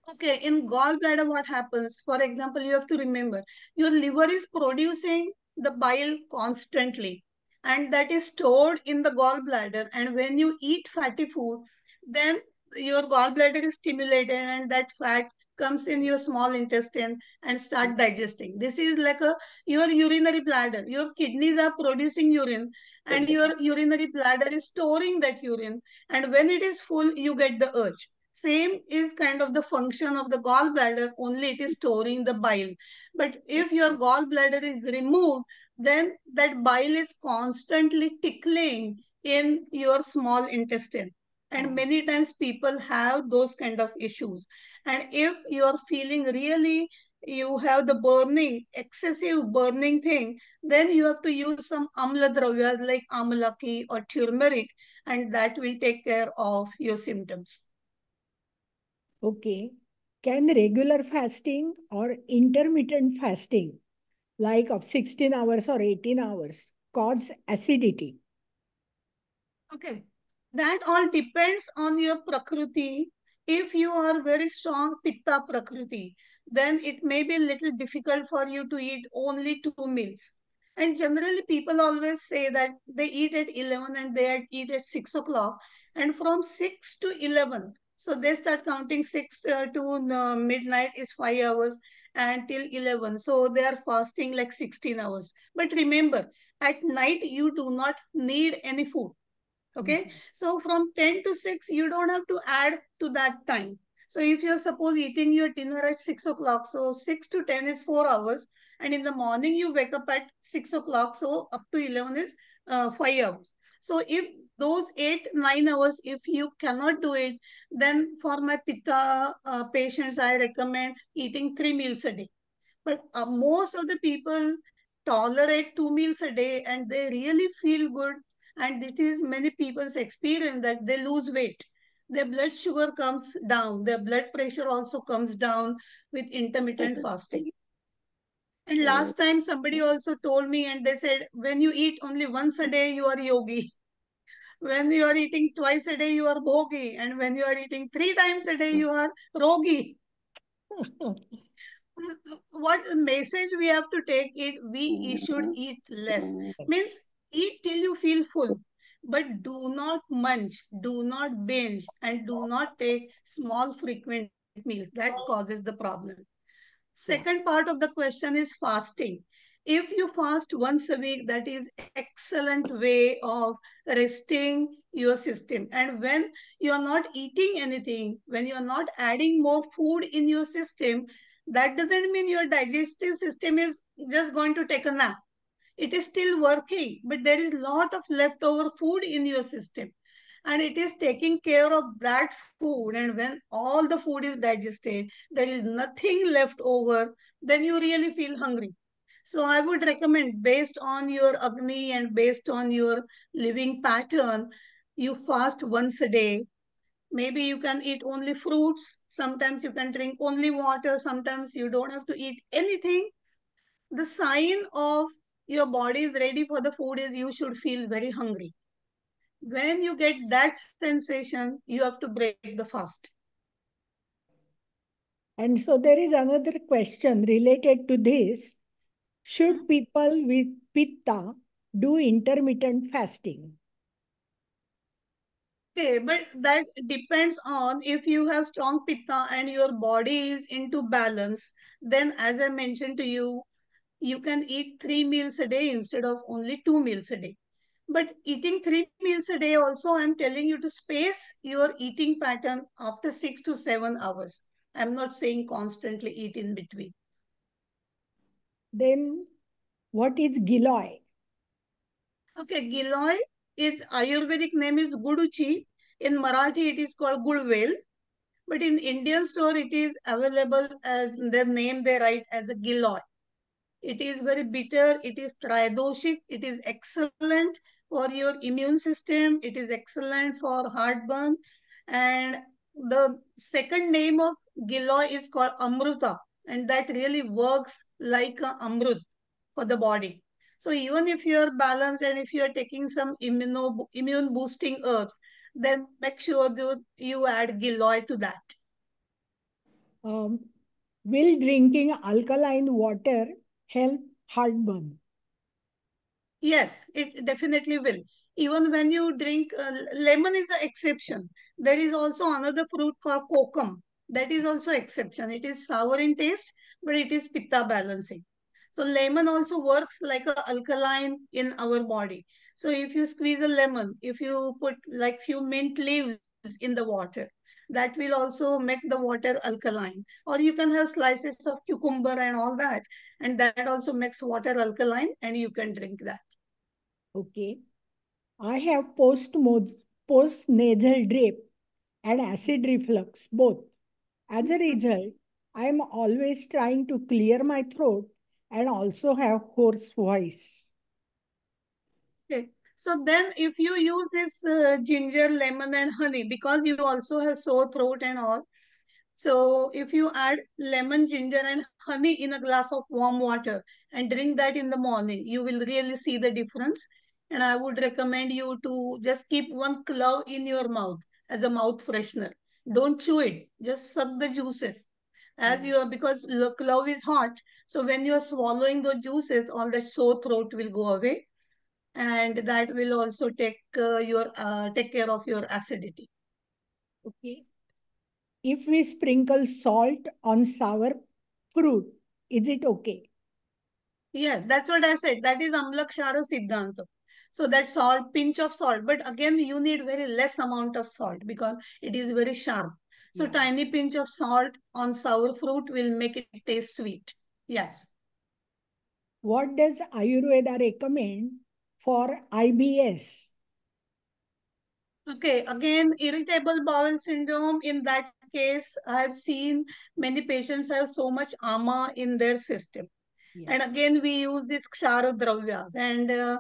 Speaker 1: Okay, in gallbladder, what happens? For example, you have to remember your liver is producing the bile constantly, and that is stored in the gallbladder. And when you eat fatty food, then your gallbladder is stimulated, and that fat comes in your small intestine and start digesting. This is like a your urinary bladder. Your kidneys are producing urine, and your urinary bladder is storing that urine. And when it is full, you get the urge. Same is kind of the function of the gallbladder, only it is storing the bile. But if your gallbladder is removed, then that bile is constantly tickling in your small intestine. And many times people have those kind of issues. And if you're feeling really, you have the burning, excessive burning thing, then you have to use some amla dravyas like amalaki or turmeric, and that will take care of your symptoms.
Speaker 2: Okay. Can regular fasting or intermittent fasting, like of 16 hours or 18 hours, cause acidity?
Speaker 1: Okay. That all depends on your prakriti. If you are very strong pitta prakriti, then it may be a little difficult for you to eat only 2 meals. And generally, people always say that they eat at 11 and they eat at 6 o'clock. And from 6 to 11, so they start counting 6 to midnight is 5 hours and till 11. So they are fasting like 16 hours. But remember, at night, you do not need any food. Okay, so from 10 to 6 you don't have to add to that time. So if you're suppose eating your dinner at 6 o'clock, so 6 to 10 is 4 hours, and in the morning you wake up at 6 o'clock, so up to 11 is 5 hours. So if those 8 9 hours, if you cannot do it, then for my pitta patients I recommend eating 3 meals a day. But most of the people tolerate 2 meals a day and they really feel good. And it is many people's experience that they lose weight. Their blood sugar comes down. Their blood pressure also comes down with intermittent fasting. And last time somebody also told me and they said, when you eat only once a day, you are yogi. When you are eating twice a day, you are bhogi. And when you are eating 3 times a day, you are rogi. What message we have to take it, we should eat less. Means
Speaker 2: Yes.
Speaker 1: eat till you feel full, but do not munch, do not binge, and do not take small frequent meals. That causes the problem.
Speaker 2: Yeah.
Speaker 1: Second part of the question is fasting. If you fast once a week, that is excellent way of resting your system. And when you are not eating anything, when you are not adding more food in your system, that doesn't mean your digestive system is just going to take a nap. It is still working, but there is lot of leftover food in your system, and it is taking care of that food. And when all the food is digested, there is nothing left over, then you really feel hungry. So I would recommend, based on your agni and based on your living pattern, you fast once a day. Maybe you can eat only fruits, sometimes you can drink only water, sometimes you don't have to eat anything. The sign of your body is ready for the food is you should feel very hungry. When you get that sensation, you have to break the fast.
Speaker 2: And so there is another question related to this. Should people with pitta do intermittent fasting?
Speaker 1: Okay, but that depends on if you have strong pitta and your body is into balance. Then, as I mentioned to you can eat 3 meals a day instead of only 2 meals a day. But eating 3 meals a day also, I'm telling you to space your eating pattern after 6 to 7 hours. I'm not saying constantly eat in between.
Speaker 2: Then what is Giloy?
Speaker 1: Okay, Giloy, its Ayurvedic name is Guduchi. In Marathi, it is called Gudvel. But in Indian store, it is available as their name they write as a Giloy. It is very bitter. It is tridoshik. It is excellent for your immune system. It is excellent for heartburn. And the second name of Giloy is called Amruta. And that really works like a Amrut for the body. So even if you are balanced and if you are taking some immune boosting herbs, then make sure that you add Giloy to that.
Speaker 2: Um, will drinking alkaline water help heartburn?
Speaker 1: Yes, it definitely will. Even when you drink, lemon is an exception. There is also another fruit called kokum. That is also exception. It is sour in taste, but it is pitta balancing. So lemon also works like a alkaline in our body. So if you squeeze a lemon, if you put like few mint leaves in the water, that will also make the water alkaline. Or you can have slices of cucumber and all that, and that also makes water alkaline, and you can drink that.
Speaker 2: Okay. I have post nasal drip and acid reflux both. As a result, I am always trying to clear my throat and also have hoarse voice.
Speaker 1: Okay. So then if you use this ginger, lemon and honey, because you also have sore throat and all. So if you add lemon, ginger and honey in a glass of warm water and drink that in the morning, you will really see the difference. And I would recommend you to just keep one clove in your mouth as a mouth freshener. Don't chew it. Just suck the juices. As
Speaker 2: Yeah.
Speaker 1: you are, because the clove is hot. So when you are swallowing the juices, all that sore throat will go away, and that will also take care of your acidity.
Speaker 2: Okay. If we sprinkle salt on sour fruit, is it okay?
Speaker 1: Yes, that's what I said. That is Amlakshara Siddhanta. So that salt, pinch of salt, but again you need very less amount of salt because it is very sharp. So
Speaker 2: Yeah.
Speaker 1: tiny pinch of salt on sour fruit will make it taste sweet. Yes.
Speaker 2: What does Ayurveda recommend for IBS?
Speaker 1: Okay, again, irritable bowel syndrome. In that case, I have seen many patients have so much ama in their system.
Speaker 2: Yeah.
Speaker 1: And again, we use these kshara dravyas, and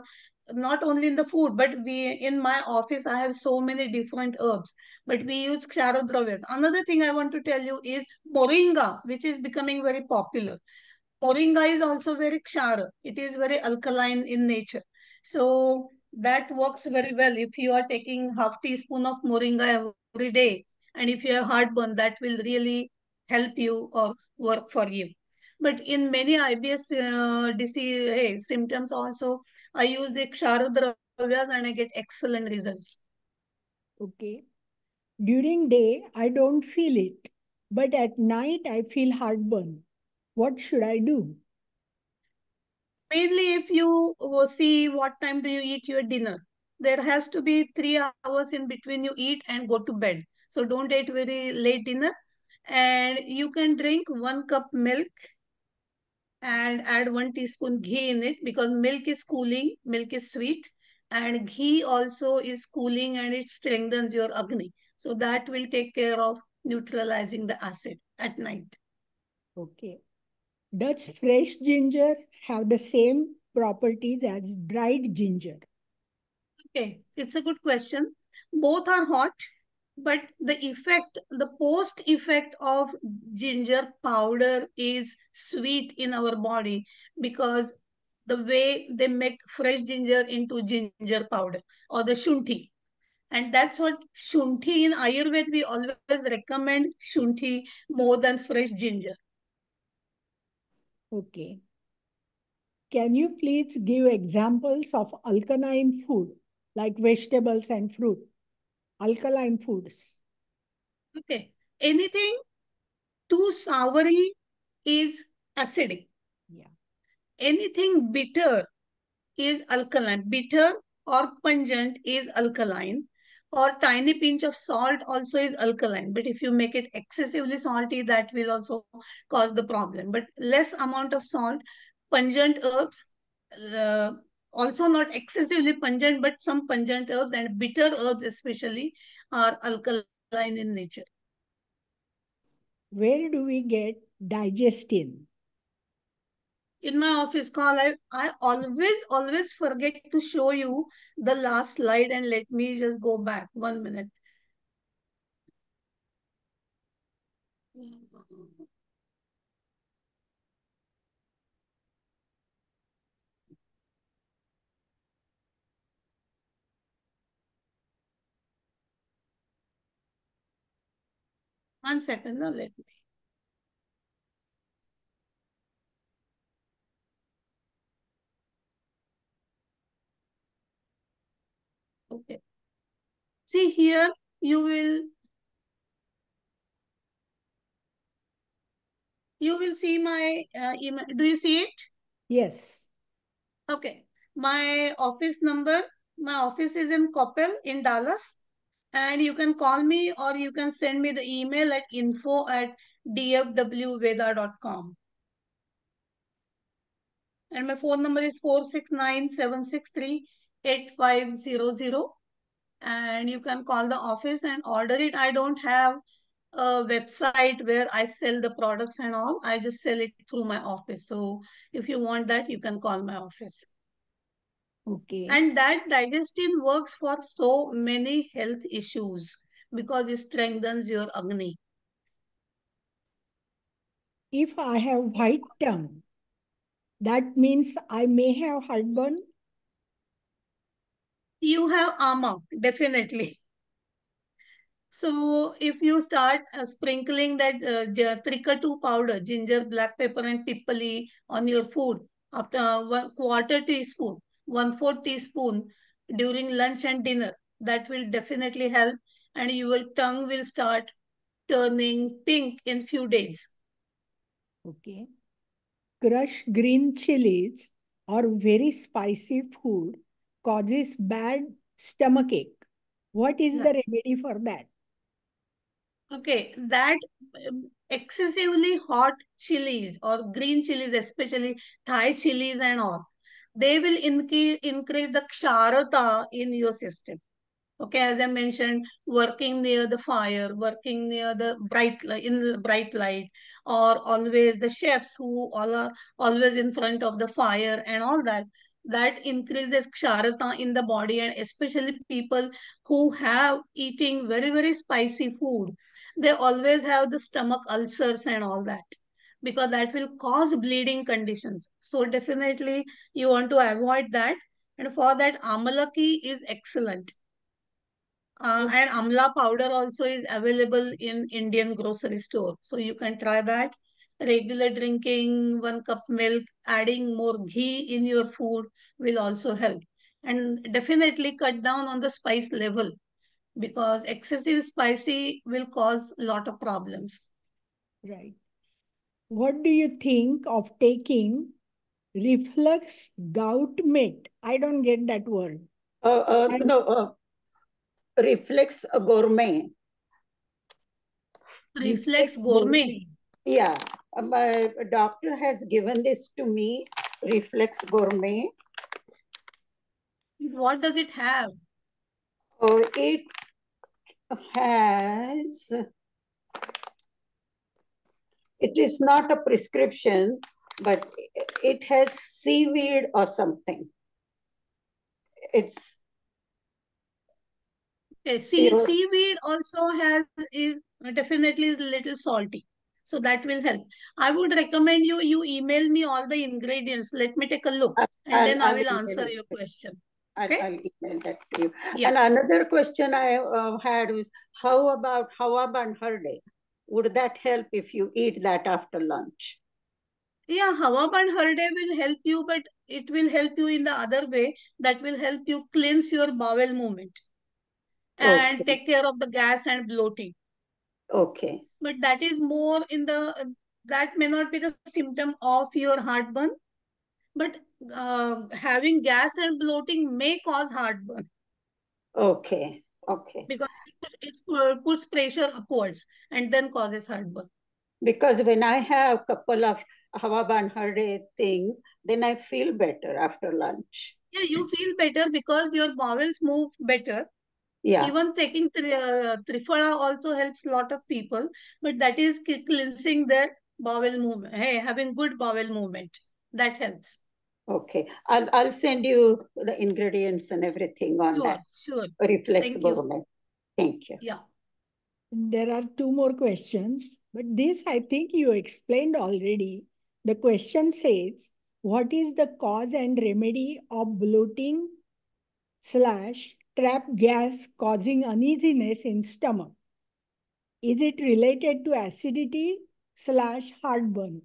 Speaker 1: not only in the food, but we in my office I have so many different herbs. But we use kshara dravyas. Another thing I want to tell you is moringa, which is becoming very popular. Moringa is also very kshara. It is very alkaline in nature. So that works very well. If you are taking half teaspoon of moringa every day, and if you have heartburn, that will really help you or work for you. But in many IBS disease symptoms also, I use the kshara dravyas and I get excellent results.
Speaker 2: Okay. During day, I don't feel it, but at night I feel heartburn. What should I do?
Speaker 1: Mainly, if you see what time do you eat your dinner, there has to be 3 hours in between you eat and go to bed. So don't eat very late dinner. And you can drink 1 cup milk and add 1 teaspoon ghee in it, because milk is cooling, milk is sweet, and ghee also is cooling and it strengthens your agni. So that will take care of neutralizing the acid at night.
Speaker 2: Okay. Does fresh ginger have the same properties as dried ginger?
Speaker 1: Okay, it's a good question. Both are hot, but the post effect of ginger powder is sweet in our body, because the way they make fresh ginger into ginger powder or the shunthi. And that's what shunthi in Ayurveda, we always recommend shunthi more than fresh ginger.
Speaker 2: Okay. Can you please give examples of alkaline food like vegetables and fruit? Alkaline foods.
Speaker 1: Okay. Anything too soury is acidic.
Speaker 2: Yeah.
Speaker 1: Anything bitter is alkaline. Bitter or pungent is alkaline, or tiny pinch of salt also is alkaline. But if you make it excessively salty, that will also cause the problem. But less amount of salt, pungent herbs, uh, also not excessively pungent, but some pungent herbs and bitter herbs especially are alkaline in nature.
Speaker 2: Where do we get digestin?
Speaker 1: In my office call, I always forget to show you the last slide, and let me just go back 1 minute. One second, now let me. Okay. See here, you will see my email. Do you see it?
Speaker 2: Yes.
Speaker 1: Okay. My office is in Coppell in Dallas. And you can call me or you can send me the email at info@dfwveda.com. And my phone number is 469-763-8500. And you can call the office and order it. I don't have a website where I sell the products and all. I just sell it through my office. So if you want that, you can call my office.
Speaker 2: Okay.
Speaker 1: And that digestion works for so many health issues because it strengthens your Agni.
Speaker 2: If I have white tongue, that means I may have heartburn.
Speaker 1: You have ama, definitely. So if you start sprinkling that tricka-2 powder, ginger, black pepper and pippali on your food after 1/4 teaspoon, 1/4 teaspoon during lunch and dinner, that will definitely help and your tongue will start turning pink in few days.
Speaker 2: Okay. Crushed green chilies or very spicy food causes bad stomachache. What is the
Speaker 1: Yes.
Speaker 2: remedy for that?
Speaker 1: Okay, that excessively hot chilies or green chilies, especially Thai chilies and all, they will increase the ksharata in your system. Okay, as I mentioned, working near the fire, working near the in the bright light, or always the chefs who all are always in front of the fire and all that. That increases ksharata in the body, and especially people who have eating very spicy food, they always have the stomach ulcers and all that because that will cause bleeding conditions. So definitely you want to avoid that. And for that, amalaki is excellent. And amla powder also is available in Indian grocery store. So you can try that. Regular drinking 1 cup milk, adding more ghee in your food will also help. And definitely cut down on the spice level because excessive spicy will cause a lot of problems.
Speaker 2: Right. What do you think of taking reflux gout met? I don't get that word. And
Speaker 3: No, reflex gourmet.
Speaker 1: Reflex
Speaker 2: reflex
Speaker 1: gourmet.
Speaker 2: gourmet.
Speaker 3: Yeah, my doctor has given this to me, reflex gourmet.
Speaker 1: What does it have?
Speaker 3: It has, it is not a prescription, but it has seaweed or something. It's
Speaker 1: Okay,
Speaker 3: your,
Speaker 1: seaweed also is definitely is little salty. So that will help. I would recommend you email me all the ingredients. Let me take a look and then I
Speaker 3: I'll
Speaker 1: will
Speaker 3: email
Speaker 1: answer
Speaker 3: it.
Speaker 1: your question. Okay?
Speaker 3: I'll email that to you.
Speaker 1: Yeah.
Speaker 3: And another question I had was, how about Hawa Ban Day? Would that help if you eat that after lunch?
Speaker 1: Yeah, Hawa Ban Harde will help you, but it will help you in the other way. That will help you cleanse your bowel movement
Speaker 3: Okay,
Speaker 1: and take care of the gas and bloating.
Speaker 3: okay,
Speaker 1: But that is more in that may not be the symptom of your heartburn. But having gas and bloating may cause heartburn
Speaker 3: okay, okay.
Speaker 1: because it puts pressure upwards and then causes heartburn.
Speaker 3: Because when I have couple of Hawa Ban Day things, then I feel better after lunch.
Speaker 1: Yeah, you feel better because your bowels move better.
Speaker 3: Yeah,
Speaker 1: Even taking Trifala also helps a lot of people, but that is cleansing their bowel movement. Hey, having good bowel movement that helps.
Speaker 3: okay. I'll send you the ingredients and everything on
Speaker 1: Sure,
Speaker 3: that
Speaker 1: sure.
Speaker 3: reflex
Speaker 1: Thank you.
Speaker 3: gourmet. Thank you.
Speaker 1: Yeah.
Speaker 2: There are two more questions, but this I think you explained already. The question says, what is the cause and remedy of bloating slash trap gas causing uneasiness in stomach? Is it related to acidity slash heartburn?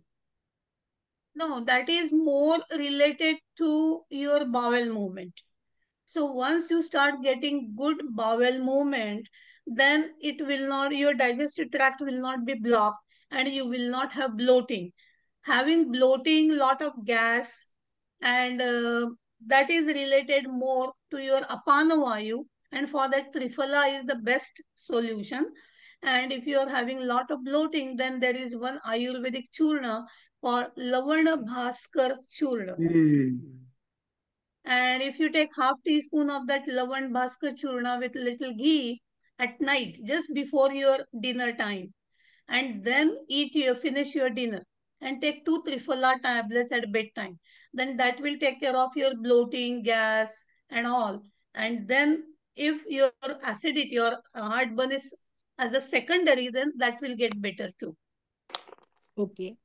Speaker 1: No, that is more related to your bowel movement. So once you start getting good bowel movement, then it will not, your digestive tract will not be blocked and you will not have bloating. Having bloating, lot of gas, and that is related more to your apana vayu, and for that triphala is the best solution. And if you are having lot of bloating, then there is one Ayurvedic churna called Lavana Bhaskar churna. And if you take half teaspoon of that Lavan Bhaskar churna with little ghee at night, just before your dinner time, and then finish your dinner, and take 2 Triphala tablets at bedtime, then that will take care of your bloating, gas, and all. And then if your acidity or heartburn is as a secondary, then that will get better too.
Speaker 2: Okay.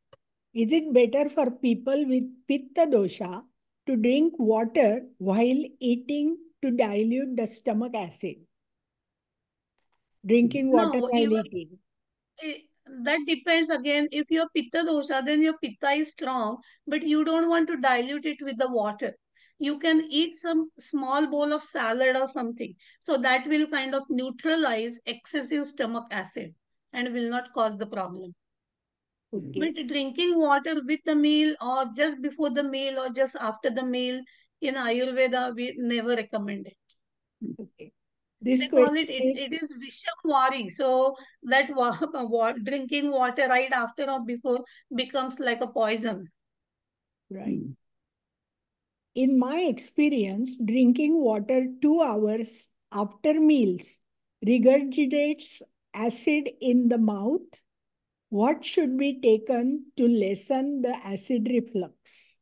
Speaker 2: Is it better for people with pitta dosha to drink water while eating to dilute the stomach acid? Drinking water
Speaker 1: No,
Speaker 2: while
Speaker 1: even
Speaker 2: eating.
Speaker 1: eh, that depends again. If your pitta dosha, then your pitta is strong, but you don't want to dilute it with the water. You can eat some small bowl of salad or something. So that will kind of neutralize excessive stomach acid and will not cause the problem.
Speaker 2: Okay.
Speaker 1: But drinking water with the meal or just before the meal or just after the meal in Ayurveda, we never recommend it.
Speaker 2: Okay. This
Speaker 1: They call
Speaker 2: question is
Speaker 1: it is Vishamwari. So that drinking water right after or before becomes like a poison.
Speaker 2: right. In my experience, drinking water 2 hours after meals regurgitates acid in the mouth. What should be taken to lessen the acid reflux?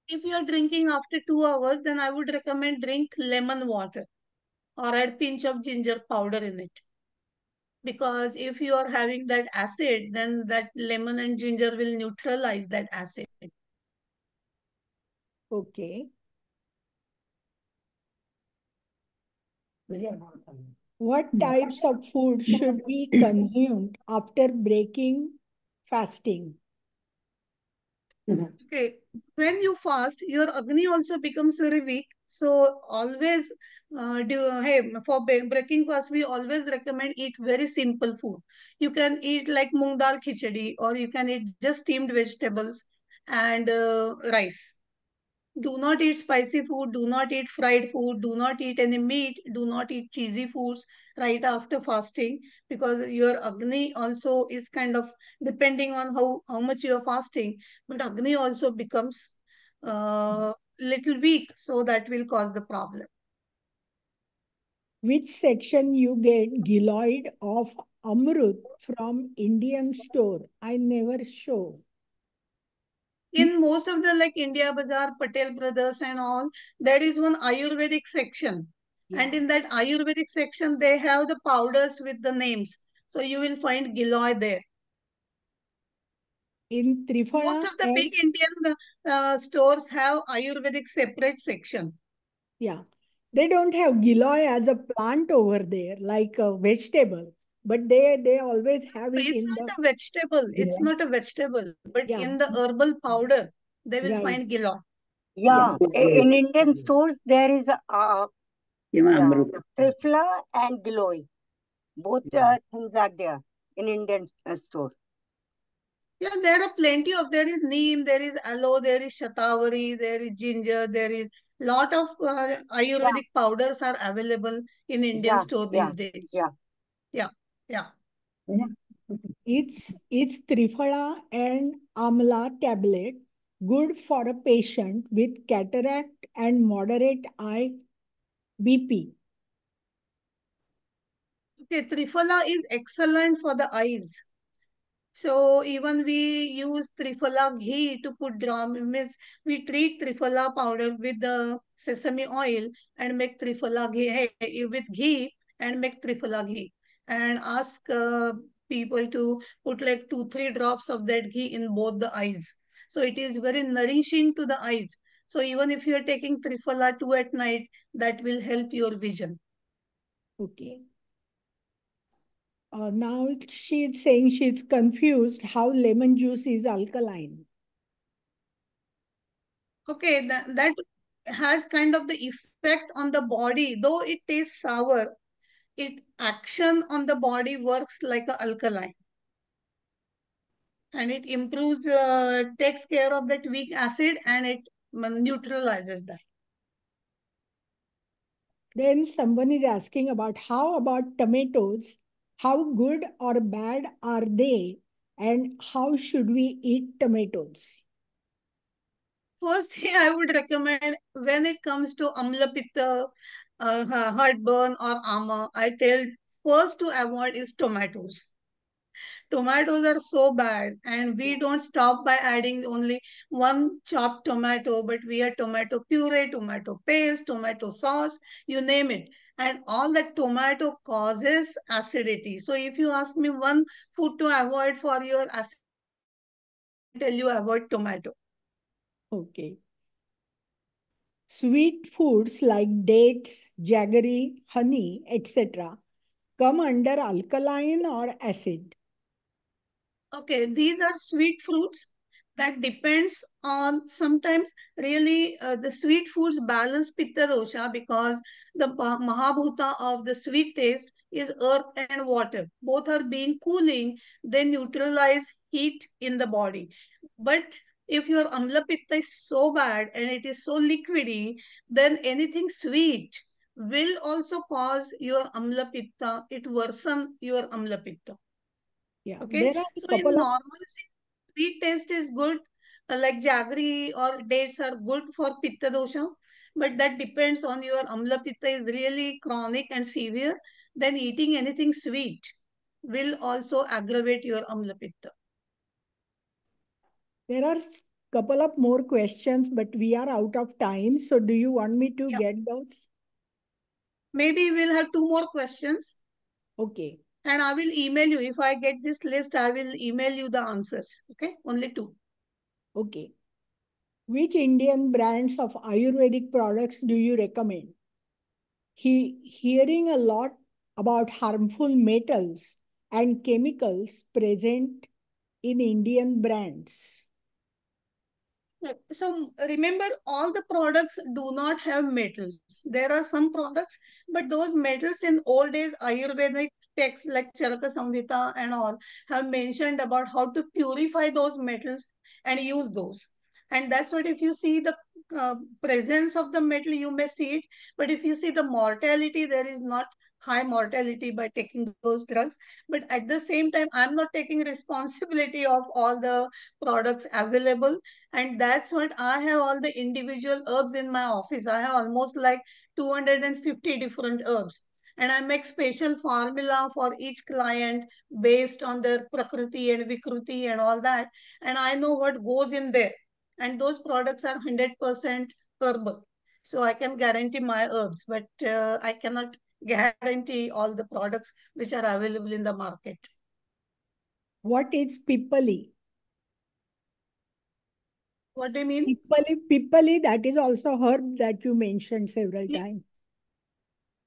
Speaker 1: If you are drinking after 2 hours, then I would recommend drink lemon water or add pinch of ginger powder in it. Because if you are having that acid, then that lemon and ginger will neutralize that acid.
Speaker 2: Okay. What types of food should be consumed after breaking fasting?
Speaker 1: Okay, when you fast, your Agni also becomes very weak. So always for breaking fast, we always recommend eat very simple food. You can eat like moong dal khichdi, or you can eat just steamed vegetables and rice. Do not eat spicy food, do not eat fried food, do not eat any meat, do not eat cheesy foods right after fasting, because your Agni also is kind of depending on how much you are fasting, but Agni also becomes little weak, so that will cause the problem.
Speaker 2: Which section you get giloid of Amrut from Indian store? I never show.
Speaker 1: In most of the like India Bazaar, Patel Brothers and all, there is one Ayurvedic section.
Speaker 2: Yeah.
Speaker 1: And in that Ayurvedic section, they have the powders with the names. So you will find Giloy there.
Speaker 2: In
Speaker 1: Most
Speaker 2: Triphala
Speaker 1: of the big
Speaker 2: and
Speaker 1: Indian stores have Ayurvedic separate section.
Speaker 2: yeah, they don't have giloy as a plant over there, like a vegetable, but they always have it
Speaker 1: It's
Speaker 2: in the
Speaker 1: not a vegetable. It's not a vegetable. But
Speaker 2: yeah,
Speaker 1: in the herbal powder, they will
Speaker 2: right.
Speaker 1: find Giloy.
Speaker 2: Yeah.
Speaker 3: Yeah, in Indian stores there is a yeah, Trifla and Giloy. Both things are there in Indian store.
Speaker 1: Yeah, there are plenty of, there is neem, there is aloe, there is shatavari, there is ginger, there is lot of
Speaker 3: Yeah,
Speaker 1: Ayurvedic powders are available in Indian
Speaker 3: yeah,
Speaker 1: store
Speaker 3: yeah,
Speaker 1: these days.
Speaker 3: yeah.
Speaker 1: Yeah, yeah.
Speaker 2: It's Triphala and Amla tablet good for a patient with cataract and moderate eye BP.
Speaker 1: Okay, Triphala is excellent for the eyes. So even we use Triphala ghee to put means we treat Triphala powder with the sesame oil and make Triphala ghee with ghee and make Triphala ghee, and ask people to put like 2-3 drops of that ghee in both the eyes. So it is very nourishing to the eyes. So even if you are taking Triphala 2 at night, that will help your vision.
Speaker 2: Okay. Now she's saying she's confused how lemon juice is alkaline.
Speaker 1: Okay, that has kind of the effect on the body, though it tastes sour, it action on the body works like a alkaline. And it improves, takes care of that weak acid and it neutralizes that.
Speaker 2: Then someone is asking about how about tomatoes? How good or bad are they? And how should we eat tomatoes?
Speaker 1: First thing I would recommend when it comes to amla pitta, heartburn or ama, I tell first to avoid is tomatoes. Tomatoes are so bad, and we don't stop by adding only one chopped tomato, but we add tomato puree, tomato paste, tomato sauce, you name it. And all that tomato causes acidity. So if you ask me one food to avoid for your acidity, I will tell you avoid tomato.
Speaker 2: Okay. Sweet foods like dates, jaggery, honey, etc. come under alkaline or acid.
Speaker 1: Okay, these are sweet fruits. That depends on sometimes really the sweet foods balance pitta dosha because the mahabhuta of the sweet taste is earth and water. Both are being cooling, they neutralize heat in the body. But if your amla pitta is so bad and it is so liquidy, then anything sweet will also cause your amla pitta, it worsen your amla pitta.
Speaker 2: Yeah,
Speaker 1: Okay,
Speaker 2: there are a
Speaker 1: so in
Speaker 2: couple of
Speaker 1: normalcy, sweet taste is good, like jaggery or dates are good for pitta dosha, but that depends on your amla pitta is really chronic and severe. Then eating anything sweet will also aggravate your amla pitta.
Speaker 2: there are couple of more questions, but we are out of time. So do you want me to
Speaker 1: Yeah,
Speaker 2: get those?
Speaker 1: maybe we'll have two more questions,
Speaker 2: Okay.
Speaker 1: and I will email you. If I get this list, I will email you the answers. Okay, only two.
Speaker 2: Okay. Which Indian brands of Ayurvedic products do you recommend? Hearing a lot about harmful metals and chemicals present in Indian brands.
Speaker 1: So remember, all the products do not have metals. There are some products, but those metals in old days Ayurvedic texts like Charaka Samhita and all have mentioned about how to purify those metals and use those. And that's what if you see the presence of the metal, you may see it. But if you see the mortality, there is not high mortality by taking those drugs. But at the same time, I'm not taking responsibility of all the products available, and that's what I have all the individual herbs in my office. I have almost like 250 different herbs. And I make special formula for each client based on their prakriti and vikruti and all that. And I know what goes in there. And those products are 100% herbal. So I can guarantee my herbs, but I cannot guarantee all the products which are available in the market.
Speaker 2: What is pipali?
Speaker 1: What do you mean?
Speaker 2: Pipali, that is also herb that you mentioned several times.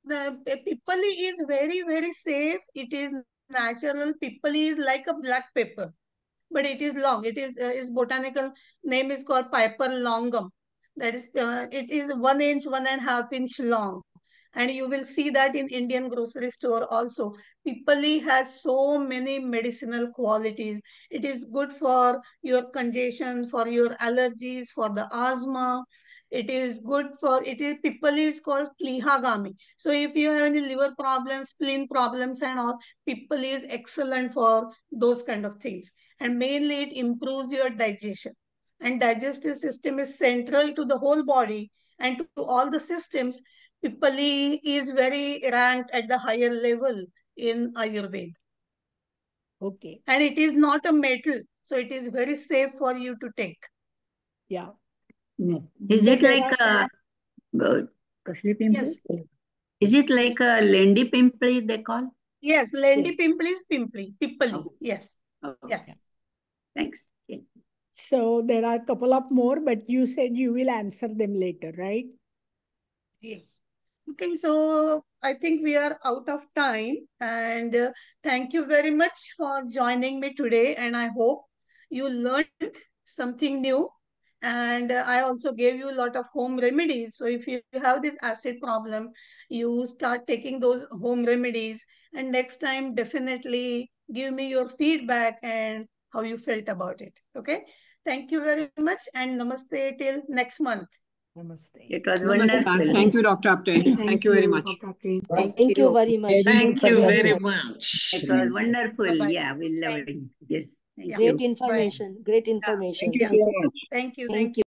Speaker 1: The pipali is very, very safe. It is natural. Pipali is like a black pepper, but it is long. It is its botanical name is called Piper longum. That is, it is 1 inch, 1.5 inch long, and you will see that in Indian grocery store also. Pipali has so many medicinal qualities. It is good for your congestion, for your allergies, for the asthma. It is good for it is Pipali is called plihagami. So if you have any liver problems, spleen problems, and all, Pipali is excellent for those kind of things. And mainly it improves your digestion. And digestive system is central to the whole body and to all the systems. Pipali is very ranked at the higher level in Ayurveda.
Speaker 2: Okay.
Speaker 1: And it is not a metal, so it is very safe for you to take.
Speaker 2: Yeah.
Speaker 4: Is
Speaker 2: So
Speaker 4: it
Speaker 2: there
Speaker 4: like
Speaker 2: are,
Speaker 4: Kasli pimpli?
Speaker 1: Yes.
Speaker 4: Is it like a Lendi pimpli they call?
Speaker 1: Yes, Lendi Pimpli is Pimpli. Pipali.
Speaker 4: Oh,
Speaker 1: Yes.
Speaker 4: okay.
Speaker 1: Yes.
Speaker 4: Thanks. Okay.
Speaker 2: so there are a couple of more, but you said you will answer them later, right?
Speaker 1: Yes. Okay, so I think we are out of time, and thank you very much for joining me today, and I hope you learned something new, And I also gave you a lot of home remedies. So if you have this acid problem, you start taking those home remedies, and next time definitely give me your feedback and how you felt about it. Okay. Thank you very much, and namaste till next month.
Speaker 2: Namaste.
Speaker 4: It was
Speaker 5: Namaste.
Speaker 4: wonderful.
Speaker 5: Thank you, Dr. Apte. Thank you very much.
Speaker 6: Thank you very much.
Speaker 7: Thank you very much.
Speaker 4: It was wonderful.
Speaker 1: Bye-bye.
Speaker 4: Yeah, we love it. Yes. Thank
Speaker 1: Yeah.
Speaker 4: you.
Speaker 6: Great information. Great information.
Speaker 1: Yeah.
Speaker 7: Thank you so much.
Speaker 1: Thank you.
Speaker 6: Thank
Speaker 1: Thank
Speaker 6: you.
Speaker 1: you.